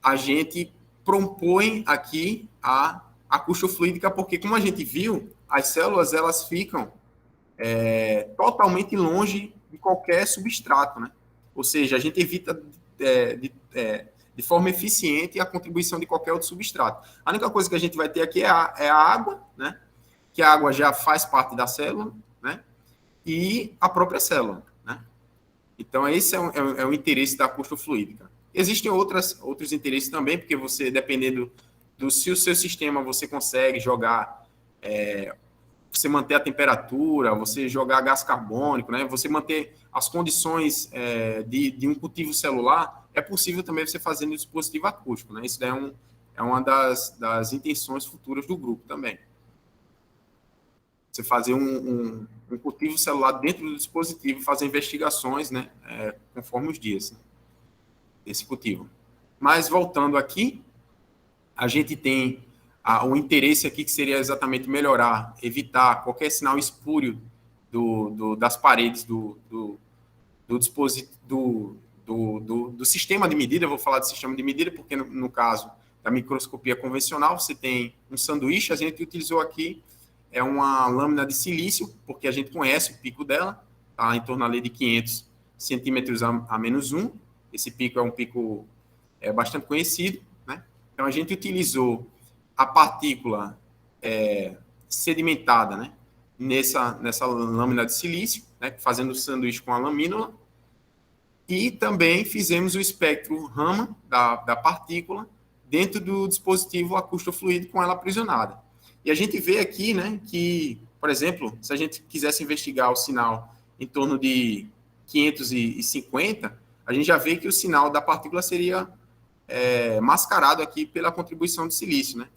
a gente propõe aqui a acústio-fluídica, porque, como a gente viu, as células elas ficam totalmente longe de qualquer substrato, né? Ou seja, a gente evita de forma eficiente a contribuição de qualquer outro substrato. A única coisa que a gente vai ter aqui é a água, né? Que a água já faz parte da célula, né? E a própria célula, né? Então, esse é o interesse da acústio-fluídica. Existem outros interesses também, porque você, dependendo se o seu sistema você consegue jogar, você manter a temperatura, você jogar gás carbônico, né? Você manter as condições de um cultivo celular, é possível também você fazer no dispositivo acústico, né? Isso é uma das intenções futuras do grupo também. Você fazer um cultivo celular dentro do dispositivo, fazer investigações, né? Conforme os dias, né? Desse cultivo. Mas, voltando aqui, a gente tem o interesse aqui que seria exatamente melhorar, evitar qualquer sinal espúrio das paredes do dispositivo, do sistema de medida. Eu vou falar de sistema de medida porque, no caso da microscopia convencional, você tem um sanduíche, a gente utilizou aqui uma lâmina de silício, porque a gente conhece o pico dela, tá em torno ali de 500 centímetros a menos 1. Esse pico é um pico bastante conhecido, né? Então, a gente utilizou a partícula sedimentada, né, nessa lâmina de silício, né, fazendo o sanduíche com a lamínula, e também fizemos o espectro Raman da partícula dentro do dispositivo acústio-fluídico com ela aprisionada. E a gente vê aqui, né, que, por exemplo, se a gente quisesse investigar o sinal em torno de 550, a gente já vê que o sinal da partícula seria mascarado aqui pela contribuição do silício, né?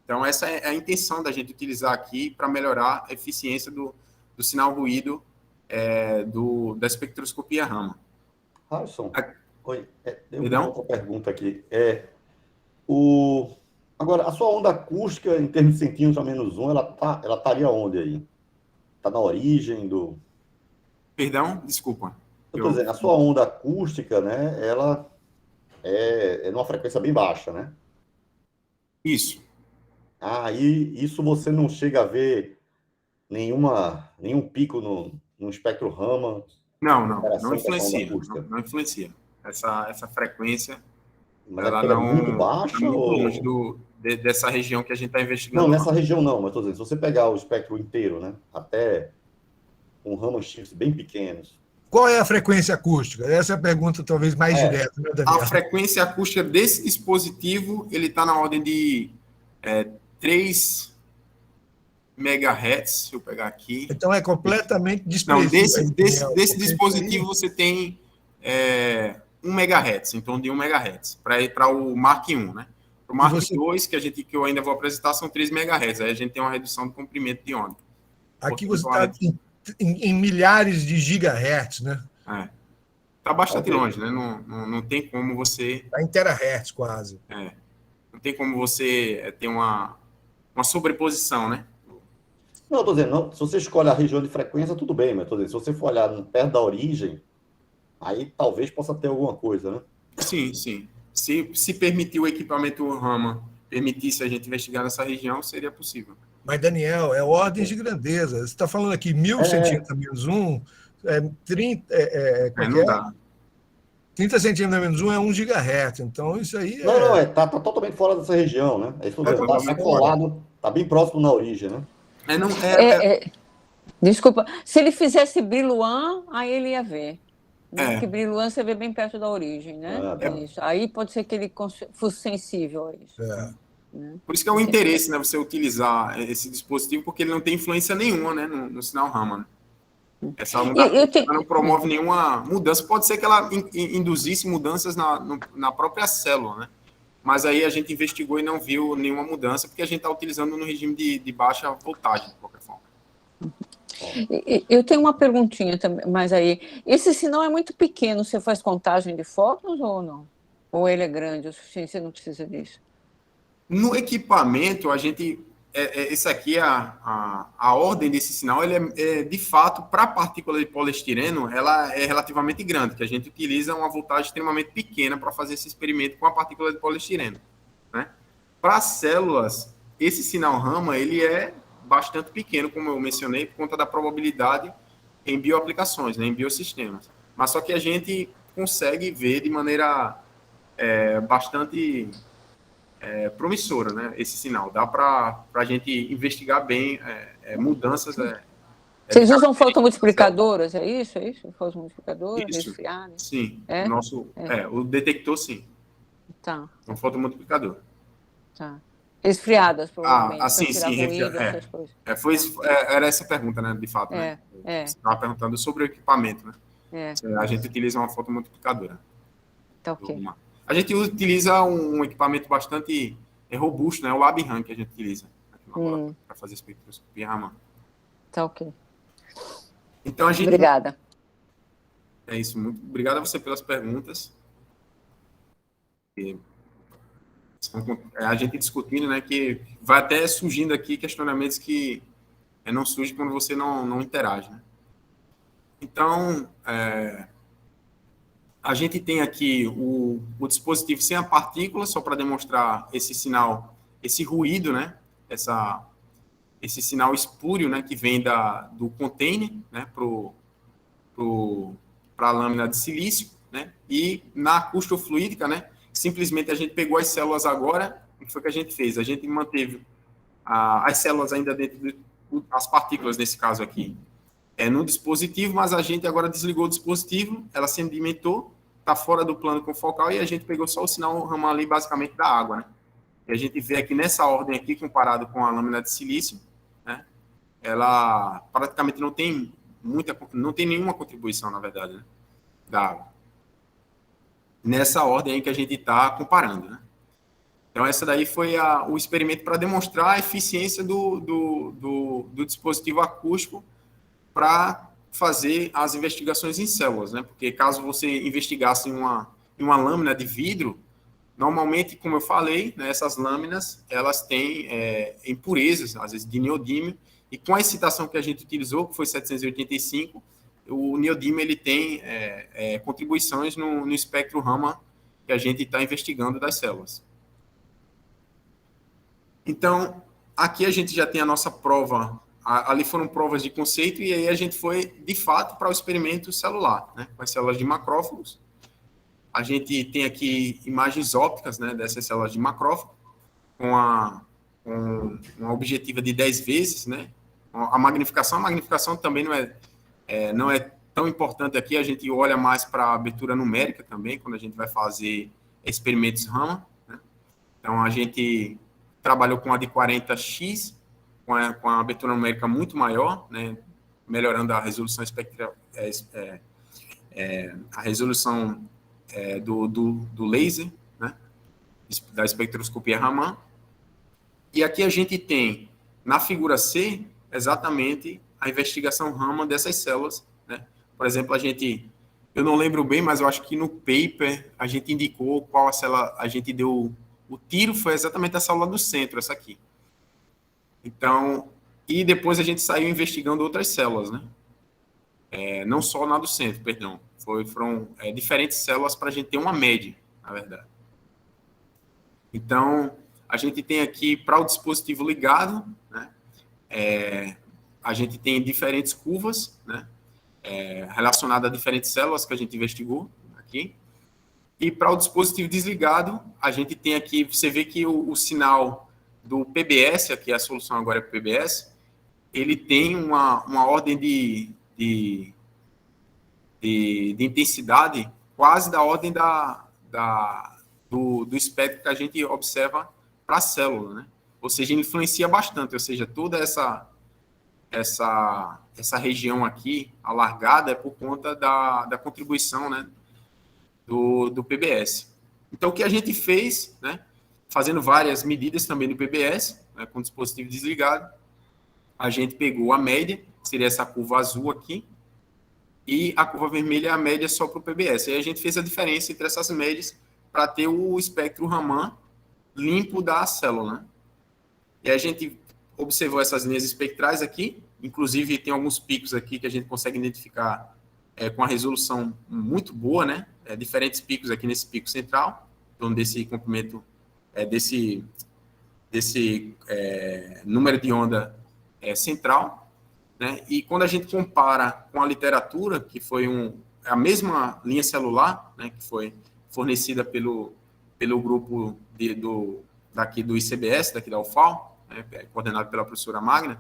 Então, essa é a intenção da gente utilizar aqui para melhorar a eficiência do sinal ruído da espectroscopia Raman. Harrison, oi, eu Perdão? uma outra pergunta aqui. Agora, a sua onda acústica, em termos de centímetros a menos 1, ela estaria onde aí? Está na origem do... Perdão? Desculpa. Eu estou dizendo, a sua onda acústica, né, ela é numa frequência bem baixa, né? Isso. E isso você não chega a ver nenhum pico no espectro Raman? Não influencia. Não influencia. Essa frequência, mas ela é muito não baixa? É muito longe dessa região que a gente está investigando. Não, nessa região não, mas estou dizendo, se você pegar o espectro inteiro, né, até com Raman shifts bem pequenos. Qual é a frequência acústica? Essa é a pergunta talvez mais direta, né, Daniel? A frequência acústica desse dispositivo, ele está na ordem de 3 megahertz, se eu pegar aqui. Então é completamente Não, desprezível. desse dispositivo você tem 1 megahertz, em torno de 1 megahertz, para o Mark I, né? Para o Mark II, que eu ainda vou apresentar, são 3 megahertz. Aí a gente tem uma redução do comprimento de onda. Aqui você está em milhares de gigahertz, né? Está bastante longe, né? Não tem como você... Está em terahertz, quase. Não tem como você ter uma sobreposição, né? Não, estou dizendo, não, se você escolhe a região de frequência, tudo bem, mas estou dizendo, se você for olhar perto da origem, aí talvez possa ter alguma coisa, né? Sim. Se permitir o equipamento Raman, permitisse a gente investigar nessa região, seria possível. Mas, Daniel, é ordens de grandeza. Você está falando aqui 1.000 centímetros a menos 1, 30... não dá. 30 centímetros a menos 1 é 1 gigahertz. Então, isso aí tá totalmente fora dessa região, né? É isso mesmo, está colado, está bem próximo na origem, né? Desculpa, se ele fizesse Brillouin, aí ele ia ver. Porque Brillouin você vê bem perto da origem, né? Isso. Aí pode ser que ele fosse sensível a isso. Por isso que é o interesse, né? Você utilizar esse dispositivo, porque ele não tem influência nenhuma, né, no sinal Raman. Essa onda não promove nenhuma mudança. Pode ser que ela induzisse mudanças na própria célula, né? Mas aí a gente investigou e não viu nenhuma mudança, porque a gente está utilizando no regime de baixa voltagem, de qualquer forma. Eu tenho uma perguntinha também, mas aí, esse sinal é muito pequeno, você faz contagem de fótons ou não? Ou ele é grande o suficiente, você não precisa disso? No equipamento, a gente... esse aqui, a ordem desse sinal, ele de fato, para a partícula de poliestireno, ela é relativamente grande, que a gente utiliza uma voltagem extremamente pequena para fazer esse experimento com a partícula de poliestireno, né? Para as células, esse sinal Raman, ele é bastante pequeno, como eu mencionei, por conta da probabilidade em bioaplicações, né, em biosistemas. Mas só que a gente consegue ver de maneira bastante promissora, né, esse sinal. Dá para a gente investigar bem mudanças. Vocês usam fotomultiplicadoras, é isso? É isso? Fotomultiplicadoras, Isso, resfriadas? sim. O detector, sim. Tá. É um fotomultiplicador. Tá. Resfriadas, provavelmente. Sim. Ruído, essas coisas. Era essa a pergunta, né, de fato. Né? Você estava perguntando sobre o equipamento, né? A gente utiliza uma fotomultiplicadora. Tá, ok. A gente utiliza um equipamento bastante robusto, né? O LabRAM que a gente utiliza aqui no laboratório para fazer espectroscopia Raman. Tá, ok. Então, Obrigada. É isso. Muito obrigado a você pelas perguntas. A gente discutindo, né, que vai até surgindo aqui questionamentos que não surgem quando você não interage, né? Então, a gente tem aqui o dispositivo sem a partícula, só para demonstrar esse sinal, esse ruído, né, esse sinal espúrio, né, que vem do container, né, para a lâmina de silício, né, e na acústico-fluídica, né, simplesmente a gente pegou as células agora, o que foi que a gente fez? A gente manteve as células ainda dentro as partículas, nesse caso aqui, no dispositivo, mas a gente agora desligou o dispositivo, ela sedimentou, está fora do plano confocal, e a gente pegou só o sinal Raman ali, basicamente, da água, né? E a gente vê aqui nessa ordem aqui, comparado com a lâmina de silício, né, ela praticamente não tem nenhuma contribuição, na verdade, né, da água. Nessa ordem aí que a gente está comparando, né? Então, essa daí foi o experimento para demonstrar a eficiência do dispositivo acústico para fazer as investigações em células, né? Porque caso você investigasse em uma lâmina de vidro, normalmente, como eu falei, né, essas lâminas, elas têm impurezas, às vezes de neodímio, e com a excitação que a gente utilizou, que foi 785, o neodímio ele tem contribuições no espectro Raman que a gente está investigando das células. Então, aqui a gente já tem a nossa prova, ali foram provas de conceito, e aí a gente foi, de fato, para o experimento celular, né, com as células de macrófagos. A gente tem aqui imagens ópticas, né, dessas células de macrófago, com uma objetiva de 10 vezes, né. A magnificação também não é tão importante aqui, a gente olha mais para a abertura numérica também, quando a gente vai fazer experimentos Raman, né? Então, a gente trabalhou com a de 40x, com a abertura numérica muito maior, né? Melhorando a resolução espectral, a resolução do laser, né? Da espectroscopia Raman. E aqui a gente tem, na figura C, exatamente a investigação Raman dessas células, né? Por exemplo, eu não lembro bem, mas eu acho que no paper a gente indicou qual a célula a gente deu. O tiro foi exatamente a célula do centro, essa aqui. Então, e depois a gente saiu investigando outras células, né? Não só na do centro, perdão. Foram diferentes células para a gente ter uma média, na verdade. Então, a gente tem aqui, para o dispositivo ligado, né? A gente tem diferentes curvas, né, relacionadas a diferentes células que a gente investigou aqui. E para o dispositivo desligado, a gente tem aqui, você vê que o sinal do PBS, aqui a solução agora é PBS, ele tem uma ordem de intensidade quase da ordem do espectro que a gente observa para a célula, né? Ou seja, ele influencia bastante, ou seja, toda essa região aqui, alargada, é por conta da contribuição, né, do PBS. Então, o que a gente fez, né, fazendo várias medidas também do PBS, né, com o dispositivo desligado, a gente pegou a média seria essa curva azul aqui, e a curva vermelha é a média só para o PBS. Aí a gente fez a diferença entre essas médias para ter o espectro Raman limpo da célula, né? E a gente observou essas linhas espectrais aqui, inclusive tem alguns picos aqui que a gente consegue identificar com a resolução muito boa, né? Diferentes picos aqui nesse pico central, então desse comprimento, desse número de onda central, né? E quando a gente compara com a literatura, que foi a mesma linha celular, né, que foi fornecida pelo grupo daqui do ICBS, daqui da UFAL, né, coordenado pela professora Magna,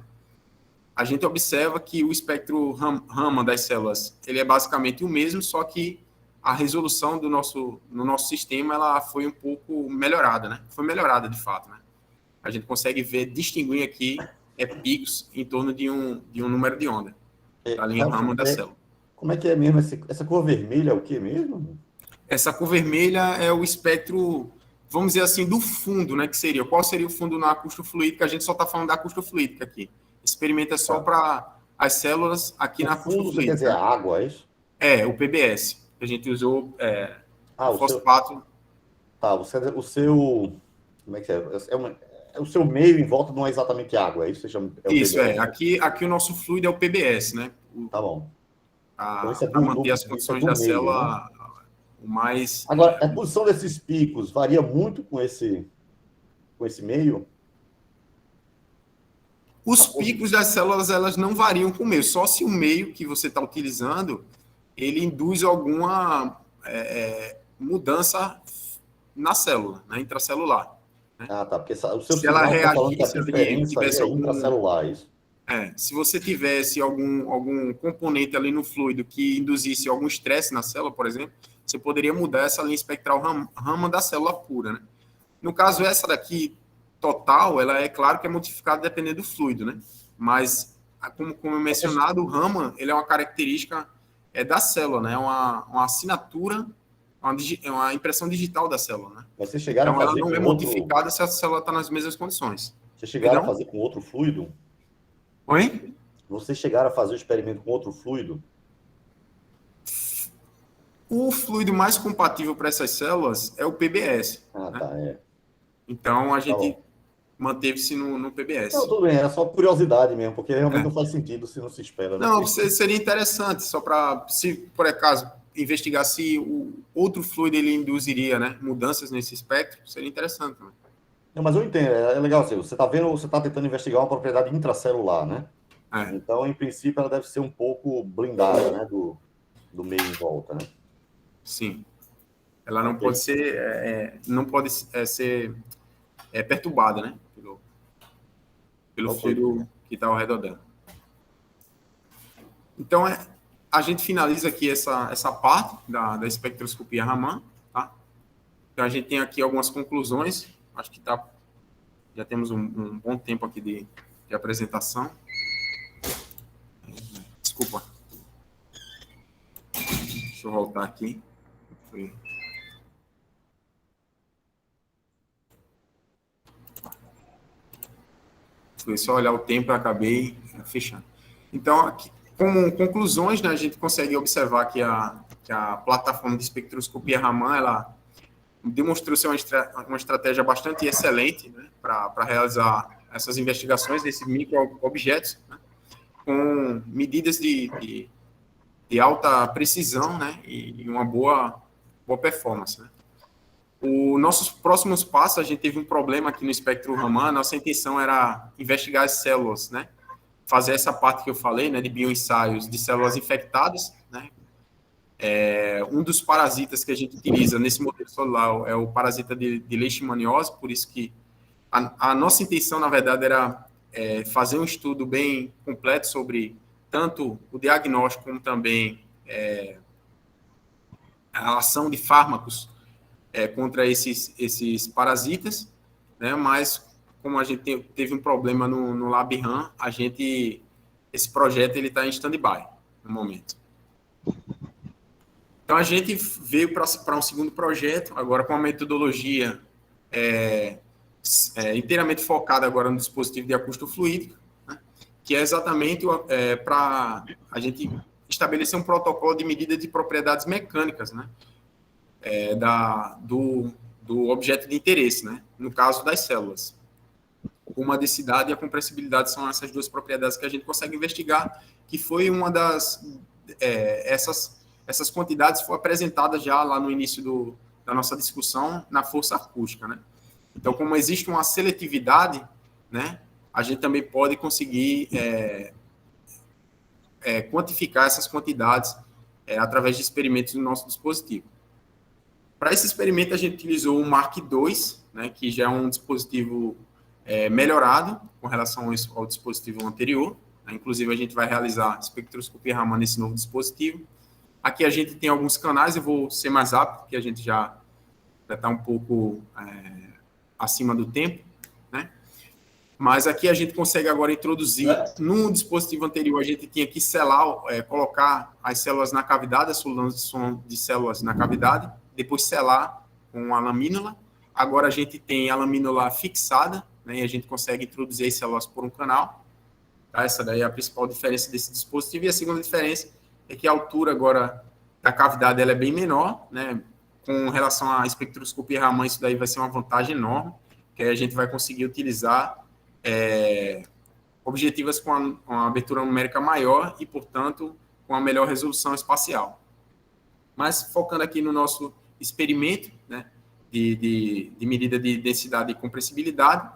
a gente observa que o espectro Raman das células ele é basicamente o mesmo, só que a resolução no nosso sistema ela foi um pouco melhorada, né? Foi melhorada de fato, né? A gente consegue distinguir aqui picos em torno de um número de onda da linha Raman da célula. Como é que é mesmo? Essa cor vermelha é o que mesmo? Essa cor vermelha é o espectro, vamos dizer assim, do fundo, né? Que seria, qual seria o fundo na acústico-fluídica? A gente só está falando da acústico-fluídica aqui. Experimenta só para as células aqui na acústico-fluídica. Quer dizer, água, é isso? O PBS. A gente usou o fosfato. O seu... Como é que é? O seu meio em volta não é exatamente água, é isso? Isso, Aqui o nosso fluido é o PBS, né? Tá bom. Para manter as condições da célula, né? O mais... Agora, a posição desses picos varia muito com esse meio? Os picos das células, elas não variam com o meio, só se o meio que você está utilizando, ele induz alguma mudança na célula, na intracelular. Né? Tá, porque o seu se ela reagisse, tivesse intracelular, isso? Se você tivesse algum componente ali no fluido que induzisse algum estresse na célula, por exemplo, você poderia mudar essa linha espectral Raman da célula pura, né? No caso, essa daqui, total, ela é claro que é modificada dependendo do fluido, né? Mas, como mencionado, o Raman, ele é uma característica da célula, né? É uma assinatura, uma impressão digital da célula, né? Mas vocês chegaram então, a fazer ela não é modificada se a célula está nas mesmas condições. Vocês chegaram a fazer com outro fluido? Oi? Vocês chegaram a fazer o experimento com outro fluido? O fluido mais compatível para essas células é o PBS. Tá, Então, a gente manteve-se no PBS. Não, tudo bem, era só curiosidade mesmo, porque realmente não faz sentido se não se espera. Né? Não, seria interessante, só para, se por acaso, investigar se o outro fluido ele induziria, né, mudanças nesse espectro, seria interessante também. Não, mas eu entendo, é legal, assim, você está tentando investigar uma propriedade intracelular, né? Então, em princípio, ela deve ser um pouco blindada, né, do meio em volta, né? Sim. Ela não pode ser, ser perturbada, né? Pelo fluido que está ao redor dela. Então, a gente finaliza aqui essa parte da espectroscopia Raman, tá? Então, a gente tem aqui algumas conclusões. Acho que já temos um bom tempo aqui de apresentação. Desculpa. Deixa eu voltar aqui. Foi só olhar o tempo e acabei fechando. Então, aqui, como conclusões, né, a gente consegue observar que a plataforma de espectroscopia Raman, ela demonstrou ser uma estratégia bastante excelente, né, para realizar essas investigações desses micro-objetos, né, com medidas de alta precisão, né, e uma boa performance. Né. Os nossos próximos passos, a gente teve um problema aqui no espectro Raman, nossa intenção era investigar as células, né, fazer essa parte que eu falei, né, de bioensaios de células infectadas, né. Um dos parasitas que a gente utiliza nesse modelo celular é o parasita de leishmaniose, por isso que a nossa intenção, na verdade, era fazer um estudo bem completo sobre tanto o diagnóstico como também a ação de fármacos contra esses parasitas, né? Mas como a gente teve um problema no LabRAM, esse projeto ele está em stand-by no momento. Então a gente veio para um segundo projeto, agora com uma metodologia inteiramente focada agora no dispositivo de acústico fluídico, né? que é exatamente para a gente estabelecer um protocolo de medida de propriedades mecânicas, né? Do objeto de interesse, né? No caso das células. Como a densidade e a compressibilidade são essas duas propriedades que a gente consegue investigar, que foi uma das... essas quantidades foram apresentadas já lá no início da nossa discussão na força acústica, né? Então, como existe uma seletividade, né, a gente também pode conseguir quantificar essas quantidades através de experimentos no nosso dispositivo. Para esse experimento, a gente utilizou o Mark II, né, que já é um dispositivo melhorado com relação ao dispositivo anterior. Né? Inclusive, a gente vai realizar espectroscopia Raman nesse novo dispositivo. Aqui a gente tem alguns canais, eu vou ser mais rápido, porque a gente já está um pouco acima do tempo, né? Mas aqui a gente consegue agora introduzir, no dispositivo anterior a gente tinha que selar, colocar as células na cavidade, a solução de células na cavidade, depois selar com a lamínula. Agora a gente tem a lamínula fixada, né, e a gente consegue introduzir as células por um canal. Tá? Essa daí é a principal diferença desse dispositivo. E a segunda diferença é que a altura agora da cavidade ela é bem menor, né? Com relação à espectroscopia Raman, isso daí vai ser uma vantagem enorme, que aí a gente vai conseguir utilizar objetivas com uma abertura numérica maior e, portanto, com uma melhor resolução espacial. Mas, focando aqui no nosso experimento, né, de medida de densidade e compressibilidade,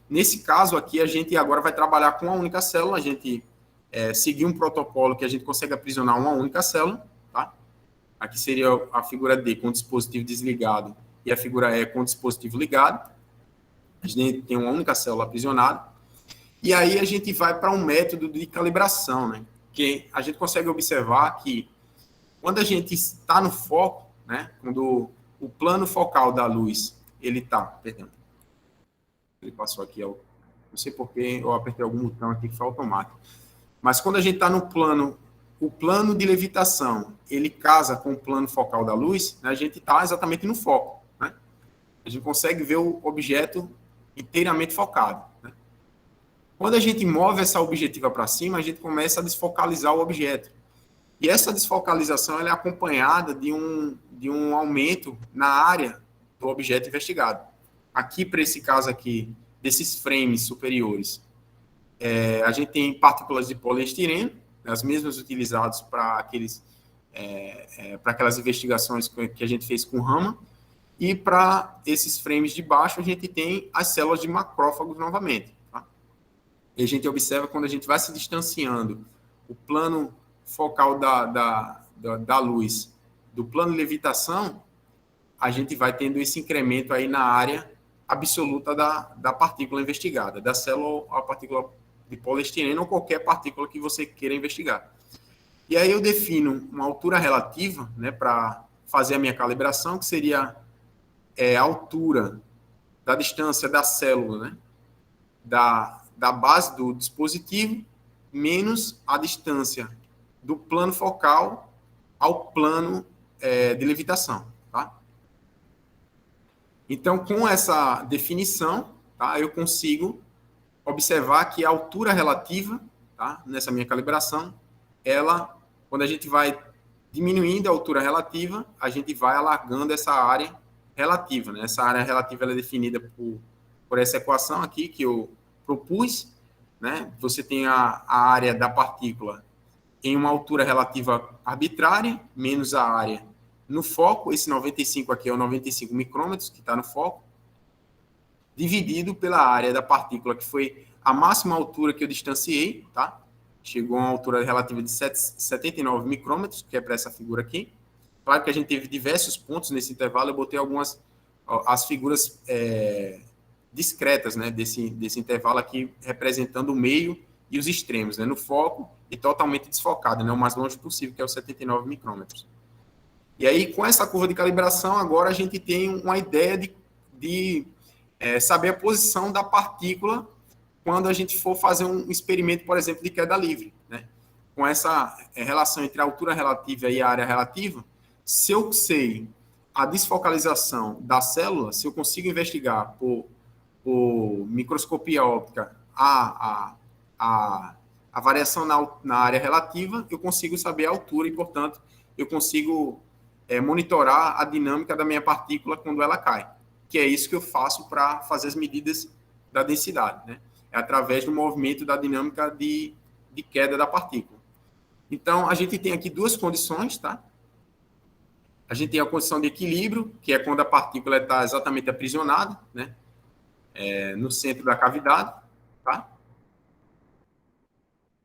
nesse caso aqui, a gente agora vai trabalhar com uma única célula, a gente seguir um protocolo que a gente consegue aprisionar uma única célula, tá? Aqui seria a figura D com o dispositivo desligado e a figura E com o dispositivo ligado. A gente tem uma única célula aprisionada. E aí a gente vai para um método de calibração, né? Que a gente consegue observar que quando a gente está no foco, né? Quando o plano focal da luz, ele está... Perdão. Ele passou aqui, não sei porque eu apertei algum botão aqui que foi automático. Mas quando a gente está no plano, o plano de levitação, ele casa com o plano focal da luz, né? A gente está exatamente no foco, né? A gente consegue ver o objeto inteiramente focado, né? Quando a gente move essa objetiva para cima, a gente começa a desfocalizar o objeto. E essa desfocalização ela é acompanhada de um aumento na área do objeto investigado. Aqui, para esse caso aqui, desses frames superiores, a gente tem partículas de poliestireno, as mesmas utilizadas para aquelas investigações que a gente fez com Raman. E para esses frames de baixo, a gente tem as células de macrófagos novamente. Tá? E a gente observa quando a gente vai se distanciando o plano focal da luz do plano de levitação, a gente vai tendo esse incremento aí na área absoluta da partícula investigada, da célula ou a partícula de poliestireno ou qualquer partícula que você queira investigar. E aí eu defino uma altura relativa, né, para fazer a minha calibração, que seria a altura da distância da célula, né, da base do dispositivo, menos a distância do plano focal ao plano de levitação. Tá? Então, com essa definição, tá, eu consigo observar que a altura relativa, tá, nessa minha calibração, quando a gente vai diminuindo a altura relativa, a gente vai alargando essa área relativa. Né? Essa área relativa ela é definida por essa equação aqui que eu propus. Né? Você tem a área da partícula em uma altura relativa arbitrária, menos a área no foco, esse 95 aqui é o 95 micrômetros, que está no foco, dividido pela área da partícula, que foi a máxima altura que eu distanciei, tá? Chegou a uma altura relativa de 79 micrômetros, que é para essa figura aqui. Claro que a gente teve diversos pontos nesse intervalo, eu botei as figuras discretas, né, desse intervalo aqui, representando o meio e os extremos, né, no foco e totalmente desfocado, né, o mais longe possível, que é os 79 micrômetros. E aí, com essa curva de calibração, agora a gente tem uma ideia de saber a posição da partícula quando a gente for fazer um experimento, por exemplo, de queda livre. Né? Com essa relação entre a altura relativa e a área relativa, se eu sei a desfocalização da célula, se eu consigo investigar por microscopia óptica a a variação na área relativa, eu consigo saber a altura e, portanto, eu consigo monitorar a dinâmica da minha partícula quando ela cai, que é isso que eu faço para fazer as medidas da densidade, né? É através do movimento da dinâmica de queda da partícula. Então, a gente tem aqui duas condições, tá? A gente tem a condição de equilíbrio, que é quando a partícula está exatamente aprisionada, né? No centro da cavidade, tá?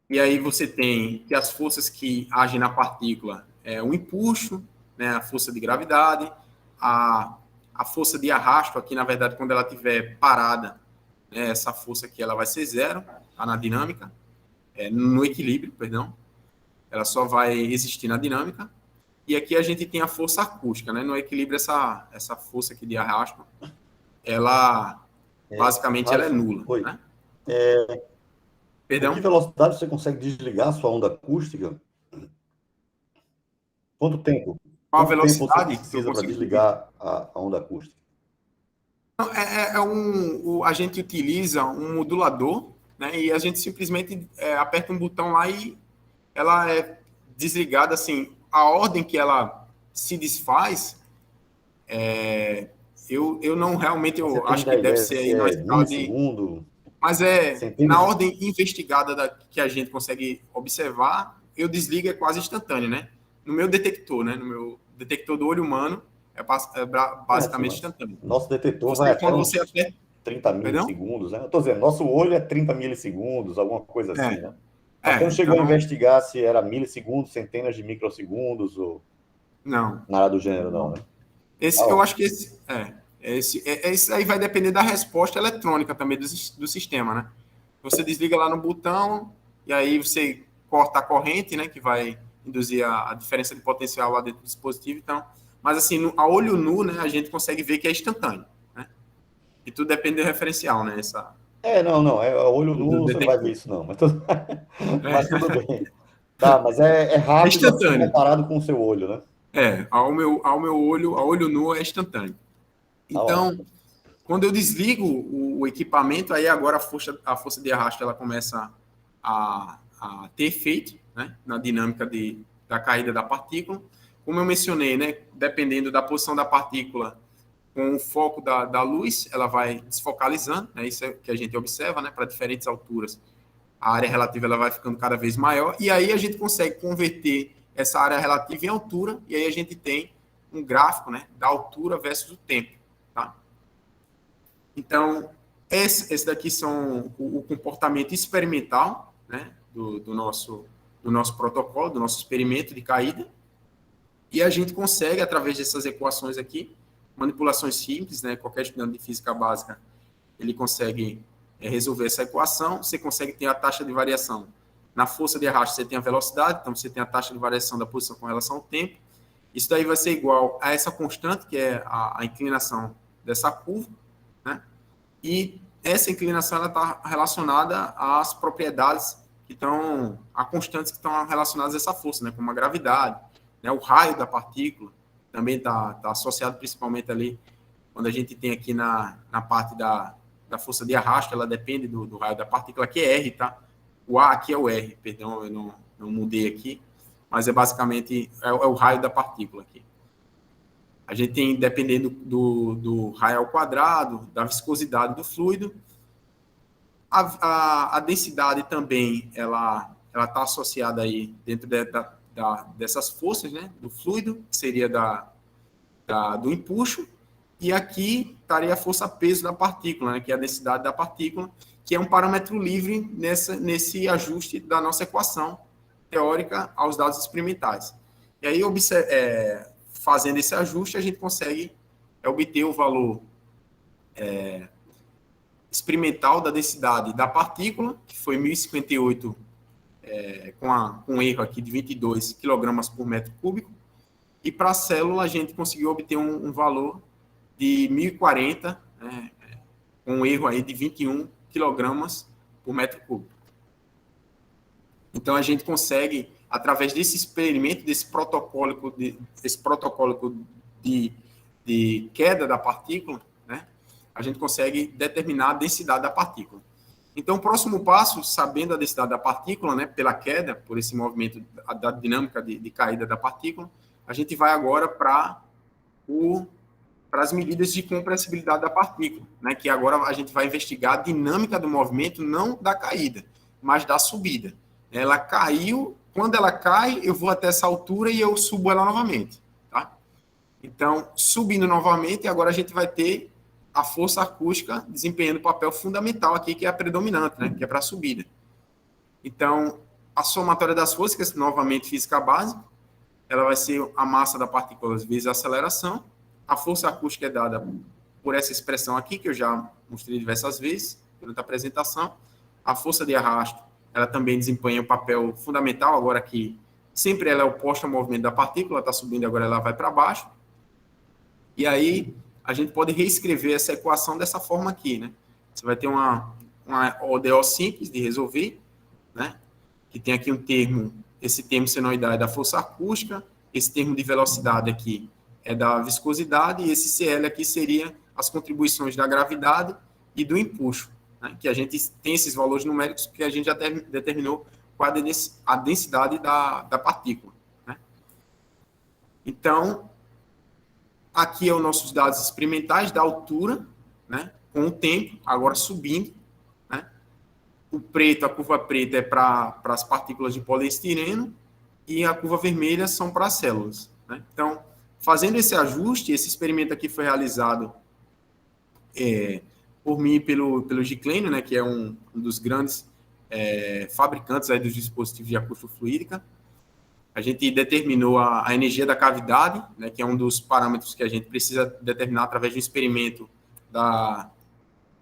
E aí você tem que as forças que agem na partícula é o empuxo, né? A força de gravidade, a força de arrasto, aqui, na verdade, quando ela estiver parada, né? Essa força aqui ela vai ser zero, tá? Na dinâmica, no equilíbrio, perdão. Ela só vai existir na dinâmica. E aqui a gente tem a força acústica, né? No equilíbrio, essa força aqui de arrasto, ela, basicamente, ela é nula. Oi. Né? Perdão? Com que velocidade você consegue desligar a sua onda acústica? Quanto tempo? Qual a velocidade tempo você precisa para desligar a onda acústica? A gente utiliza um modulador, né? E a gente simplesmente aperta um botão lá e ela é desligada, assim, a ordem que ela se desfaz, eu não realmente, eu acho que deve ser aí na escala de... Mas na ordem investigada que a gente consegue observar, eu desligo quase instantâneo, né? No meu detector, né? No meu detector do olho humano, basicamente instantâneo. Nosso detetor vai até uns 30 milissegundos, né? Eu estou dizendo, nosso olho é 30 milissegundos, alguma coisa assim, né? Você não chegou a investigar se era milissegundos, centenas de microsegundos ou... Não. Nada do gênero, não, né? Eu acho que esse aí vai depender da resposta eletrônica também do sistema, né? Você desliga lá no botão e aí você corta a corrente, né? Que vai induzir a diferença de potencial lá dentro do dispositivo. Então, mas assim, a olho nu, né? A gente consegue ver que é instantâneo, né? E tudo depende do referencial, né? Não, a olho nu você não vai ver isso, não. Mas tudo bem. Tá, mas é rápido assim, comparado com o seu olho, né? Ao meu olho, a olho nu é instantâneo. Então, quando eu desligo o equipamento, aí agora a força de arrasto ela começa a ter efeito, né, na dinâmica da caída da partícula. Como eu mencionei, né, dependendo da posição da partícula, com o foco da luz, ela vai desfocalizando, né, isso é o que a gente observa, né, para diferentes alturas. A área relativa ela vai ficando cada vez maior, e aí a gente consegue converter essa área relativa em altura, e aí a gente tem um gráfico, né, da altura versus o tempo. Tá? Então, esse daqui são o comportamento experimental, né, do nosso protocolo, do nosso experimento de caída, e a gente consegue, através dessas equações aqui, manipulações simples, né, qualquer estudante de física básica, ele consegue resolver essa equação, você consegue ter a taxa de variação. Na força de arrasto, você tem a velocidade, então você tem a taxa de variação da posição com relação ao tempo. Isso daí vai ser igual a essa constante, que é a inclinação dessa curva, né? E essa inclinação está relacionada às propriedades que estão, a constantes que estão relacionadas a essa força, né? Como a gravidade, né? O raio da partícula, também está associado principalmente ali, quando a gente tem aqui na parte da força de arrasto, ela depende do raio da partícula, que é R, tá? O A aqui é o R, perdão, eu não mudei aqui, mas basicamente o raio da partícula aqui. A gente tem, dependendo do raio ao quadrado, da viscosidade do fluido, a densidade também, ela está associada aí dentro dessas forças, né, do fluido, que seria do empuxo, e aqui estaria a força-peso da partícula, né, que é a densidade da partícula, que é um parâmetro livre nesse ajuste da nossa equação teórica aos dados experimentais. E aí, fazendo esse ajuste, a gente consegue obter o valor experimental da densidade da partícula, que foi 1058, com um erro aqui de 22 kg por metro cúbico, e para a célula a gente conseguiu obter um valor de 1040, com um erro aí de 21 kg por metro cúbico. Então, a gente consegue, através desse experimento, desse protocolo de queda da partícula, né, a gente consegue determinar a densidade da partícula. Então, o próximo passo, sabendo a densidade da partícula, né, pela queda, por esse movimento da dinâmica de caída da partícula, a gente vai agora para as medidas de compressibilidade da partícula, né, que agora a gente vai investigar a dinâmica do movimento, não da caída, mas da subida. Ela caiu, quando ela cai, eu vou até essa altura e eu subo ela novamente. Tá? Então, subindo novamente, agora a gente vai ter a força acústica desempenhando um papel fundamental aqui, que é a predominante, né, que é para a subida. Então, a somatória das forças, que é novamente física básica, ela vai ser a massa da partícula vezes a aceleração. A força acústica é dada por essa expressão aqui, que eu já mostrei diversas vezes durante a apresentação. A força de arrasto, ela também desempenha um papel fundamental, agora que sempre ela é oposta ao movimento da partícula, está subindo, agora ela vai para baixo. E aí, a gente pode reescrever essa equação dessa forma aqui, né? Você vai ter uma ODO simples de resolver, né? Que tem aqui um termo, esse termo senoidal é da força acústica, esse termo de velocidade aqui é da viscosidade, e esse CL aqui seria as contribuições da gravidade e do empuxo, né? Que a gente tem esses valores numéricos que a gente já determinou qual a densidade da partícula, né? Então, aqui é os nossos dados experimentais da altura, né, com o tempo, agora subindo. Né? O preto, a curva preta é para as partículas de poliestireno e a curva vermelha são para as células. Né? Então, fazendo esse ajuste, esse experimento aqui foi realizado por mim e pelo Giclênio, né, que é um dos grandes fabricantes aí dos dispositivos de acústica fluídica. A gente determinou a energia da cavidade, né, que é um dos parâmetros que a gente precisa determinar através de um experimento da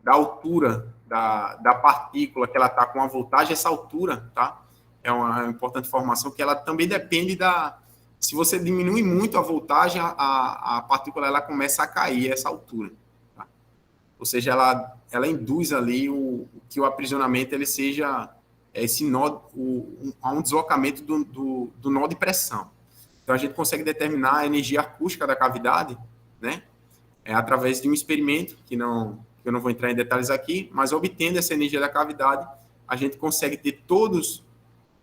altura da partícula, que ela está com a voltagem, essa altura, tá? É uma importante informação que ela também depende se você diminui muito a voltagem, a partícula ela começa a cair essa altura. Tá? Ou seja, ela induz ali que o aprisionamento ele seja esse nó, há um deslocamento do nó de pressão. Então, a gente consegue determinar a energia acústica da cavidade, né, através de um experimento, que eu não vou entrar em detalhes aqui, mas obtendo essa energia da cavidade, a gente consegue ter todos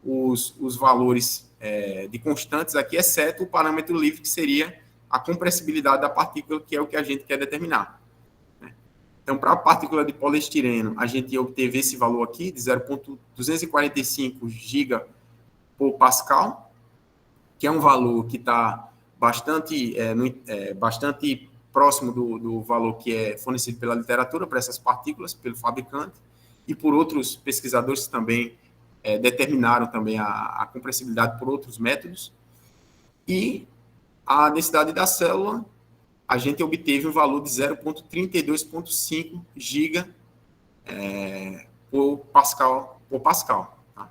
os valores de constantes aqui, exceto o parâmetro livre, que seria a compressibilidade da partícula, que é o que a gente quer determinar. Então, para a partícula de poliestireno, a gente obteve esse valor aqui, de 0,245 giga por pascal, que é um valor que está bastante próximo do valor que é fornecido pela literatura para essas partículas, pelo fabricante, e por outros pesquisadores que também determinaram também a compressibilidade por outros métodos. E a densidade da célula, a gente obteve um valor de 0,32,5 giga por pascal. Tá?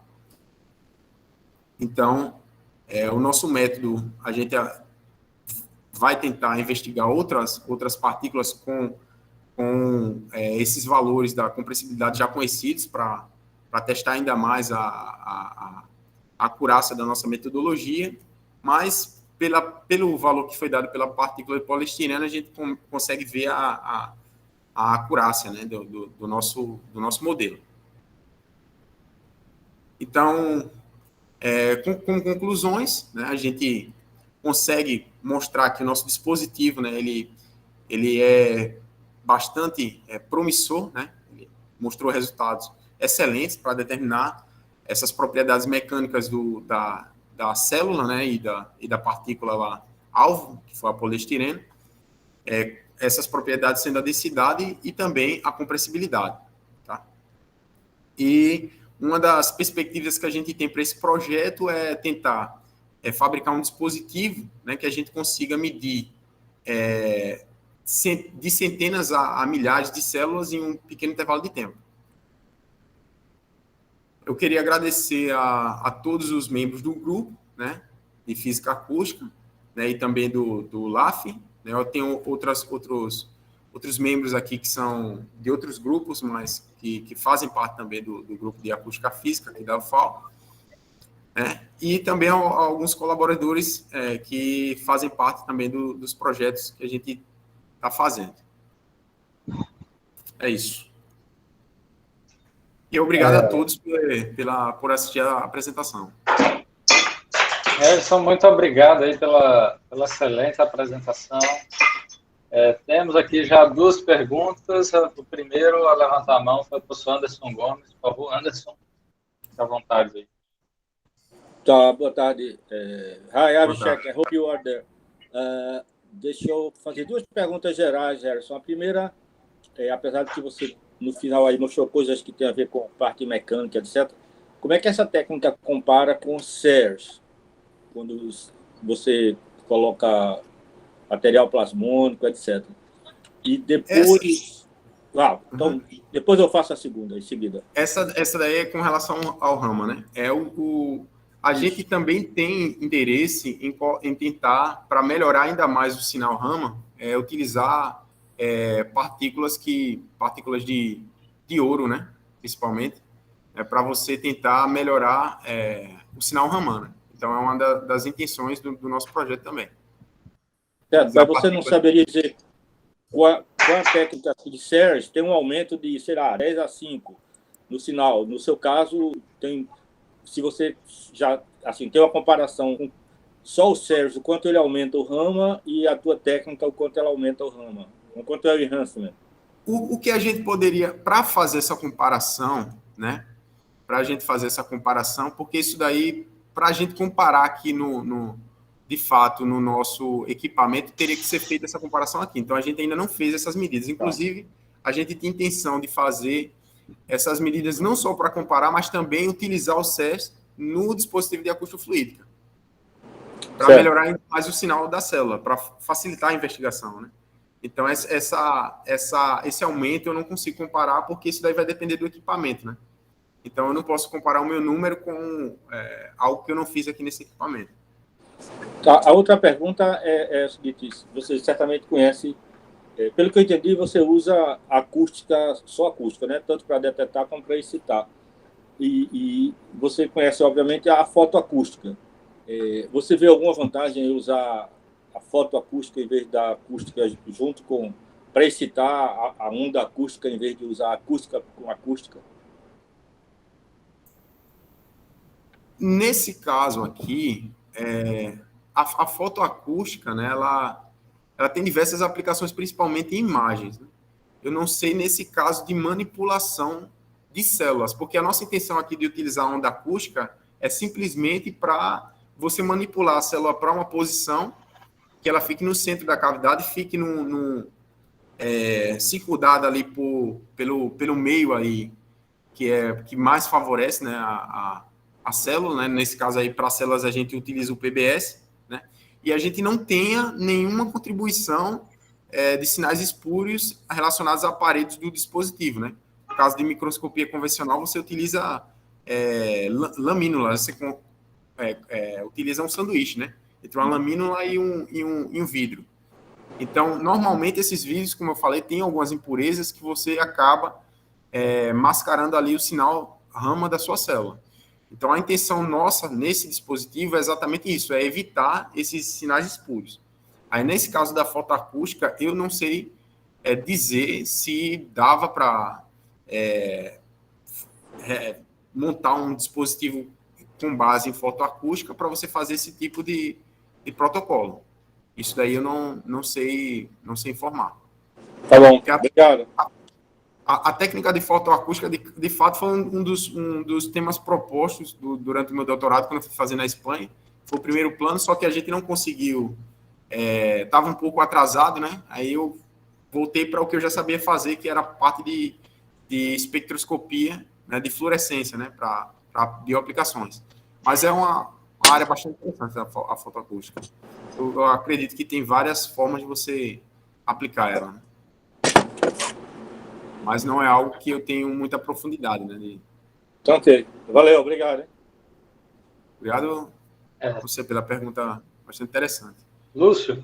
Então, o nosso método, a gente vai tentar investigar outras partículas com esses valores da compressibilidade já conhecidos para testar ainda mais a acurácia da nossa metodologia, mas pelo valor que foi dado pela partícula de poliestireno, a gente consegue ver a acurácia, né, do nosso modelo. Então, com conclusões, né, a gente consegue mostrar que o nosso dispositivo, né, ele é bastante promissor, né, ele mostrou resultados excelentes para determinar essas propriedades mecânicas da célula, né, e da partícula lá, alvo, que foi a poliestireno, essas propriedades sendo a densidade e também a compressibilidade. Tá? E uma das perspectivas que a gente tem para esse projeto é tentar fabricar um dispositivo, né, que a gente consiga medir de centenas a milhares de células em um pequeno intervalo de tempo. Eu queria agradecer a todos os membros do grupo, né, de Física Acústica, né, e também do LAF. Né, eu tenho outros membros aqui que são de outros grupos, mas que fazem parte também do grupo de Acústica Física, aqui da UFAL. Né, e também alguns colaboradores que fazem parte também dos projetos que a gente está fazendo. É isso. E obrigado a todos por assistir a apresentação. Edson, muito obrigado aí pela excelente apresentação. Temos aqui já 2 perguntas. O primeiro a levantar a mão foi o professor Anderson Gomes. Por favor, Anderson, fique à vontade aí. Tá, boa tarde. Hi, Abhishek, I hope you are there. Deixa eu fazer 2 perguntas gerais, Gerson. A primeira, apesar de que você, no final, aí mostrou coisas que têm a ver com parte mecânica, etc., como é que essa técnica compara com SERS? Quando você coloca material plasmônico, etc. E depois... então, depois eu faço a segunda, em seguida. Essa daí é com relação ao Rama, né? A gente também tem interesse em tentar, para melhorar ainda mais o sinal Rama, utilizar partículas de ouro, né? Principalmente, para você tentar melhorar o sinal Raman, né? Então, é uma das intenções do nosso projeto também. Mas você não saberia dizer qual a técnica de SERS tem um aumento de, sei lá, 10/5 no sinal. No seu caso, se você já tem uma comparação com só o SERS, o quanto ele aumenta o Rama, e a tua técnica, o quanto ela aumenta o Rama, o quanto é o enhancement. O que a gente poderia, para fazer essa comparação, né? Para a gente fazer essa comparação, porque isso daí, para a gente comparar aqui de fato, no nosso equipamento, teria que ser feita essa comparação aqui. Então, a gente ainda não fez essas medidas. Inclusive, a gente tinha intenção de fazer essas medidas não só para comparar, mas também utilizar o SERS no dispositivo de acústico-fluídica, para melhorar ainda mais o sinal da célula, para facilitar a investigação, né? Então, esse aumento eu não consigo comparar, porque isso daí vai depender do equipamento, né? Então, eu não posso comparar o meu número com algo que eu não fiz aqui nesse equipamento. A outra pergunta é a seguinte: você certamente conhece, pelo que eu entendi, você usa acústica, só acústica, né? Tanto para detectar como para excitar. E você conhece, obviamente, a fotoacústica. Você vê alguma vantagem em usar a fotoacústica em vez da acústica junto com, para excitar a onda acústica, em vez de usar acústica com acústica? Nesse caso aqui, a fotoacústica, né, ela tem diversas aplicações, principalmente em imagens, né? Eu não sei nesse caso de manipulação de células, porque a nossa intenção aqui de utilizar a onda acústica é simplesmente para você manipular a célula para uma posição que ela fique no centro da cavidade, fique circundada ali pelo meio aí, que mais favorece, né, a célula, né? Nesse caso aí, para células, a gente utiliza o PBS, né? E a gente não tenha nenhuma contribuição de sinais espúrios relacionados a paredes do dispositivo, né? No caso de microscopia convencional, você utiliza lamínula, você utiliza um sanduíche, né? Entre uma lamínula e um vidro. Então, normalmente, esses vidros, como eu falei, tem algumas impurezas que você acaba mascarando ali o sinal Rama da sua célula. Então, a intenção nossa nesse dispositivo é exatamente isso, é evitar esses sinais espúrios. Aí, nesse caso da fotoacústica, eu não sei dizer se dava para montar um dispositivo com base em fotoacústica para você fazer esse tipo de protocolo. Isso daí eu não sei informar. Tá bom, obrigado. A técnica de fotoacústica, de fato, foi um dos temas propostos durante o meu doutorado, quando eu fui fazer na Espanha. Foi o primeiro plano, só que a gente não conseguiu, estava um pouco atrasado, né? Aí eu voltei para o que eu já sabia fazer, que era a parte de espectroscopia, né, de fluorescência, né, para bioaplicações. Mas é uma área bastante interessante a fotoacústica. Eu acredito que tem várias formas de você aplicar ela, né? Mas não é algo que eu tenho muita profundidade, né? Então, ok. Valeu, obrigado. Hein? Obrigado a você pela pergunta bastante interessante. Lúcio?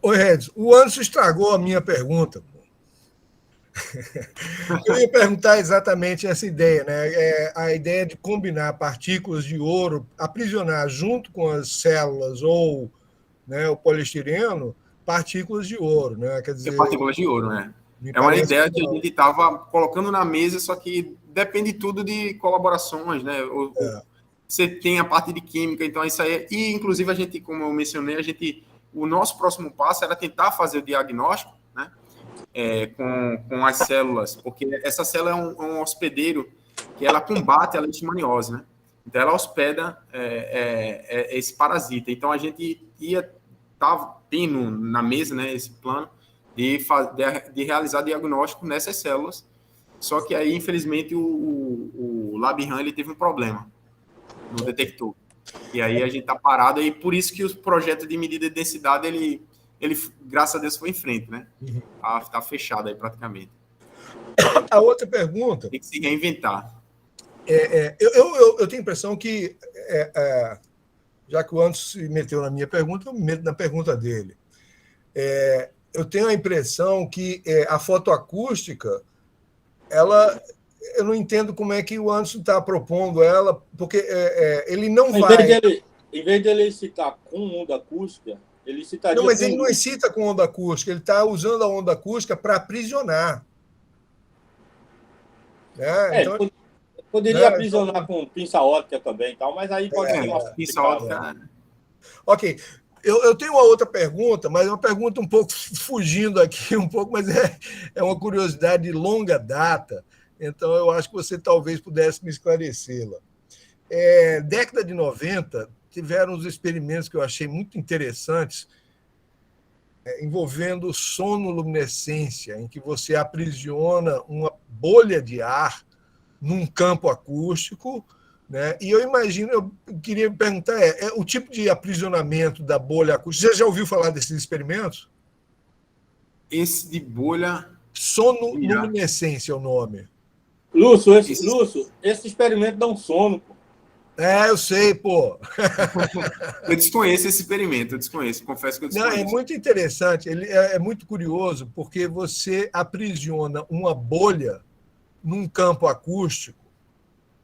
Oi, Redson. O Anderson estragou a minha pergunta. Eu ia perguntar exatamente essa ideia, né? A ideia de combinar partículas de ouro, aprisionar junto com as células ou, né, o poliestireno, partículas de ouro, né? Quer dizer, partículas de ouro, né? É uma ideia que a gente estava colocando na mesa, só que depende tudo de colaborações, né? Você tem a parte de química, então isso aí... E, inclusive, a gente, como eu mencionei, o nosso próximo passo era tentar fazer o diagnóstico, né? Com as células, porque essa célula é um hospedeiro que ela combate a leishmaniose, né? Então, ela hospeda esse parasita. Então, a gente estava tendo na mesa, né, esse plano de realizar diagnóstico nessas células. Só que aí, infelizmente, o LabRAN ele teve um problema no detector. E aí a gente está parado, e por isso que o projeto de medida de densidade, ele graças a Deus, foi em frente, né? Está fechado aí praticamente. A outra pergunta... Tem que se reinventar. Eu tenho a impressão que, já que o Anderson se meteu na minha pergunta, eu me meto na pergunta dele. Eu tenho a impressão que a fotoacústica, eu não entendo como é que o Anderson está propondo ela, porque ele não vai... Em vez de ele citar com onda acústica, ele citaria... Não, mas ele não excita com onda acústica, ele está usando a onda acústica para aprisionar. Então... Poderia aprisionar com pinça óptica também, tal, mas aí pode ser uma pinça óptica. Ok. Eu tenho uma outra pergunta, mas é uma pergunta um pouco fugindo aqui, mas é uma curiosidade de longa data, então eu acho que você talvez pudesse me esclarecê-la. Década de 90, tiveram uns experimentos que eu achei muito interessantes, envolvendo sonoluminescência, em que você aprisiona uma bolha de ar num campo acústico, né? E eu queria perguntar, o tipo de aprisionamento da bolha acústica, você já ouviu falar desses experimentos? Esse de bolha... Sonoluminescência é o nome. Lúcio, esse experimento dá um sono, pô. Eu sei, pô. Eu desconheço esse experimento, confesso que eu desconheço. Não, é muito interessante, ele é muito curioso, porque você aprisiona uma bolha num campo acústico,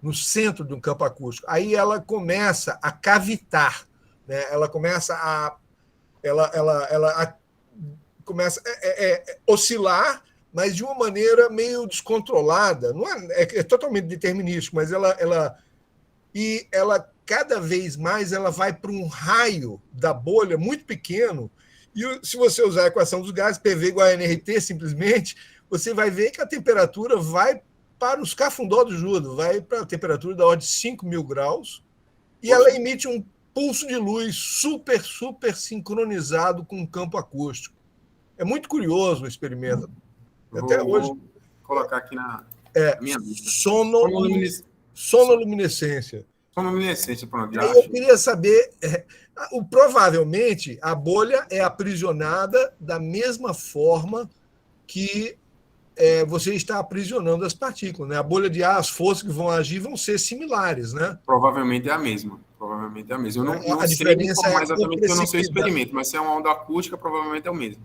no centro de um campo acústico. Aí ela começa a cavitar, né? Ela começa a começa a oscilar, mas de uma maneira meio descontrolada. Não é totalmente determinístico, mas ela cada vez mais ela vai para um raio da bolha muito pequeno. E se você usar a equação dos gases, PV igual a nRT, simplesmente, você vai ver que a temperatura vai para os cafundó do Judas, vai para a temperatura da ordem de 5.000 graus, e ela emite um pulso de luz super, super sincronizado com o campo acústico. É muito curioso o experimento. Até hoje. Vou colocar aqui na minha lista. Sonoluminescência. Sonoluminescência, pronto. Aí eu queria saber, provavelmente, a bolha é aprisionada da mesma forma que você está aprisionando as partículas, né? A bolha de ar, as forças que vão agir vão ser similares, né? Provavelmente é a mesma. Eu não a sei diferença informar exatamente porque eu não sei o experimento, mas se é uma onda acústica, provavelmente é o mesmo.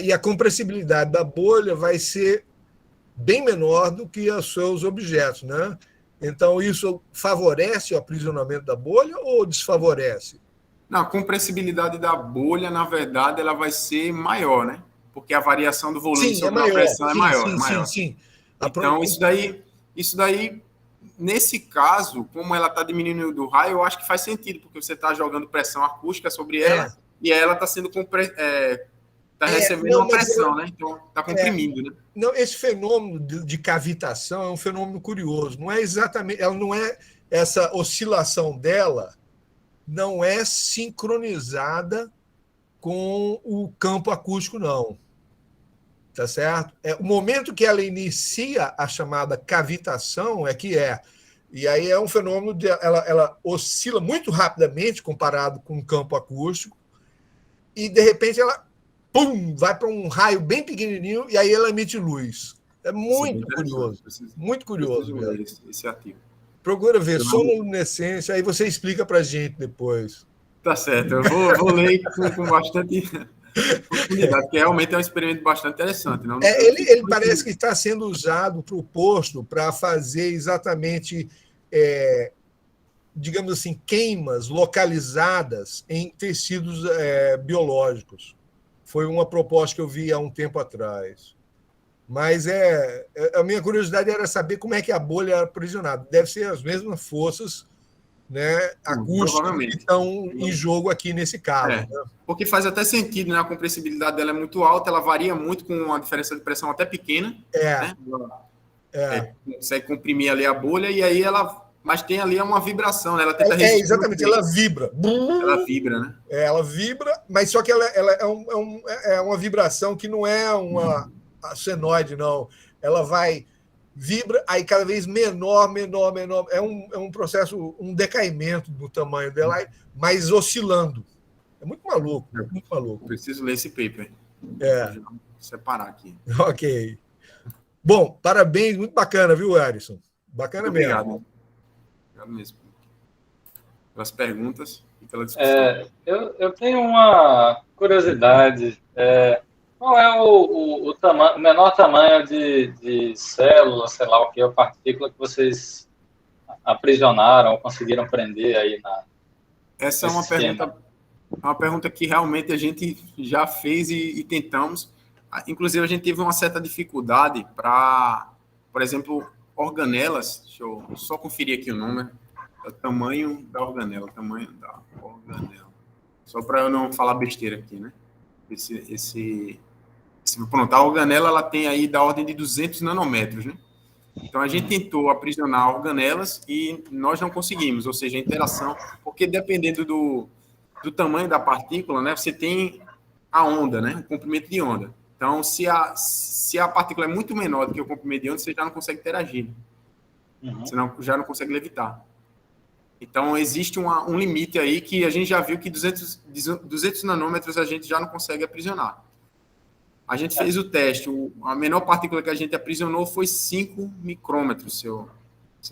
E a compressibilidade da bolha vai ser bem menor do que os seus objetos, né? Então, isso favorece o aprisionamento da bolha ou desfavorece? Não, a compressibilidade da bolha, na verdade, ela vai ser maior, né? Porque a variação do volume sobre a pressão é maior. Sim. Então, isso daí, nesse caso, como ela está diminuindo o raio, eu acho que faz sentido, porque você está jogando pressão acústica sobre ela e ela está sendo recebendo uma pressão, né? Então, está comprimindo, né? Não, esse fenômeno de cavitação é um fenômeno curioso. Não é exatamente, ela não é essa oscilação dela não é sincronizada com o campo acústico, não. Tá certo? O momento que ela inicia a chamada cavitação e aí é um fenômeno ela oscila muito rapidamente comparado com o campo acústico e de repente ela vai para um raio bem pequenininho e aí ela emite luz. É muito curioso. Muito curioso mesmo. Esse ativo. Procura ver sonoluminescência, aí você explica para a gente depois. Tá certo, eu vou ler com bastante profundidade, porque realmente é um experimento bastante interessante. Não? Ele parece que está sendo usado proposto para fazer exatamente, digamos assim, queimas localizadas em tecidos biológicos. Foi uma proposta que eu vi há um tempo atrás. Mas a minha curiosidade era saber como é que a bolha era aprisionada. Deve ser as mesmas forças, né, acústicas que estão em jogo aqui nesse caso. Né? Porque faz até sentido, né? A compressibilidade dela é muito alta, ela varia muito com uma diferença de pressão até pequena. Né? Consegue comprimir ali a bolha e aí mas tem ali uma vibração, né? Ela tenta resistir. Exatamente, ela vibra. Ela vibra, né? Ela vibra, mas só que ela é uma vibração que não é uma senoide, não. Ela vibra, aí cada vez menor. É um processo, um decaimento do tamanho dela, mas oscilando. É muito maluco, muito maluco. Preciso ler esse paper. Vou separar aqui. Ok. Bom, parabéns, muito bacana, viu, Arison? Bacana muito mesmo. Obrigado. Obrigado mesmo. Pelas perguntas e pela discussão. Eu tenho uma curiosidade. Qual é o menor tamanho de célula, sei lá o que, ou partícula que vocês aprisionaram ou conseguiram prender aí na... Essa é uma pergunta que realmente a gente já fez e tentamos. Inclusive, a gente teve uma certa dificuldade para, por exemplo, organelas. Deixa eu só conferir aqui o número. O tamanho da organela. Só para eu não falar besteira aqui, né? Pronto, a organela ela tem aí da ordem de 200 nanômetros, né? Então, a gente tentou aprisionar organelas e nós não conseguimos, ou seja, a interação, porque dependendo do tamanho da partícula, né, você tem a onda, né, o comprimento de onda. Então, se a partícula é muito menor do que o comprimento de onda, você já não consegue interagir. Você já não consegue levitar. Então, existe um limite aí que a gente já viu que 200 nanômetros a gente já não consegue aprisionar. A gente fez o teste, a menor partícula que a gente aprisionou foi 5 micrômetros, se eu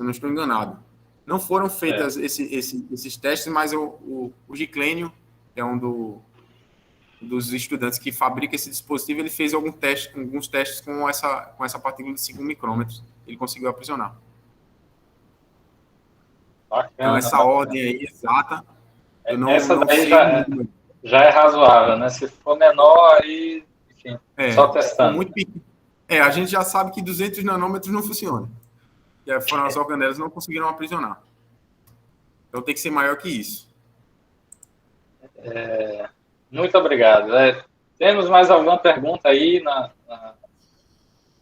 não estou enganado. Não foram feitos esses testes, mas o Giclênio, que é um dos estudantes que fabrica esse dispositivo, ele fez alguns testes com essa partícula de 5 micrômetros. Ele conseguiu aprisionar. Bacana, então, essa ordem aí exata, eu não daí já é razoável, né? Se for menor, aí... Enfim, só testando. A gente já sabe que 200 nanômetros não funciona. E as organelas não conseguiram aprisionar. Então tem que ser maior que isso. Muito obrigado. Temos mais alguma pergunta aí na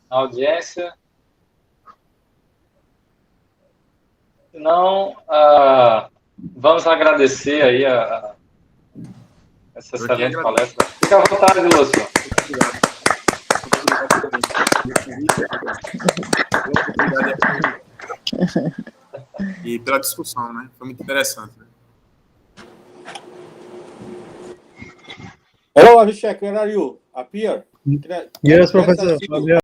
audiência? Se não, vamos agradecer aí essa excelente palestra. Fique à vontade, Lúcio. E pela discussão, né? Foi muito interessante. Hello, Abhishek, where are you? Up here? Yes, Professor.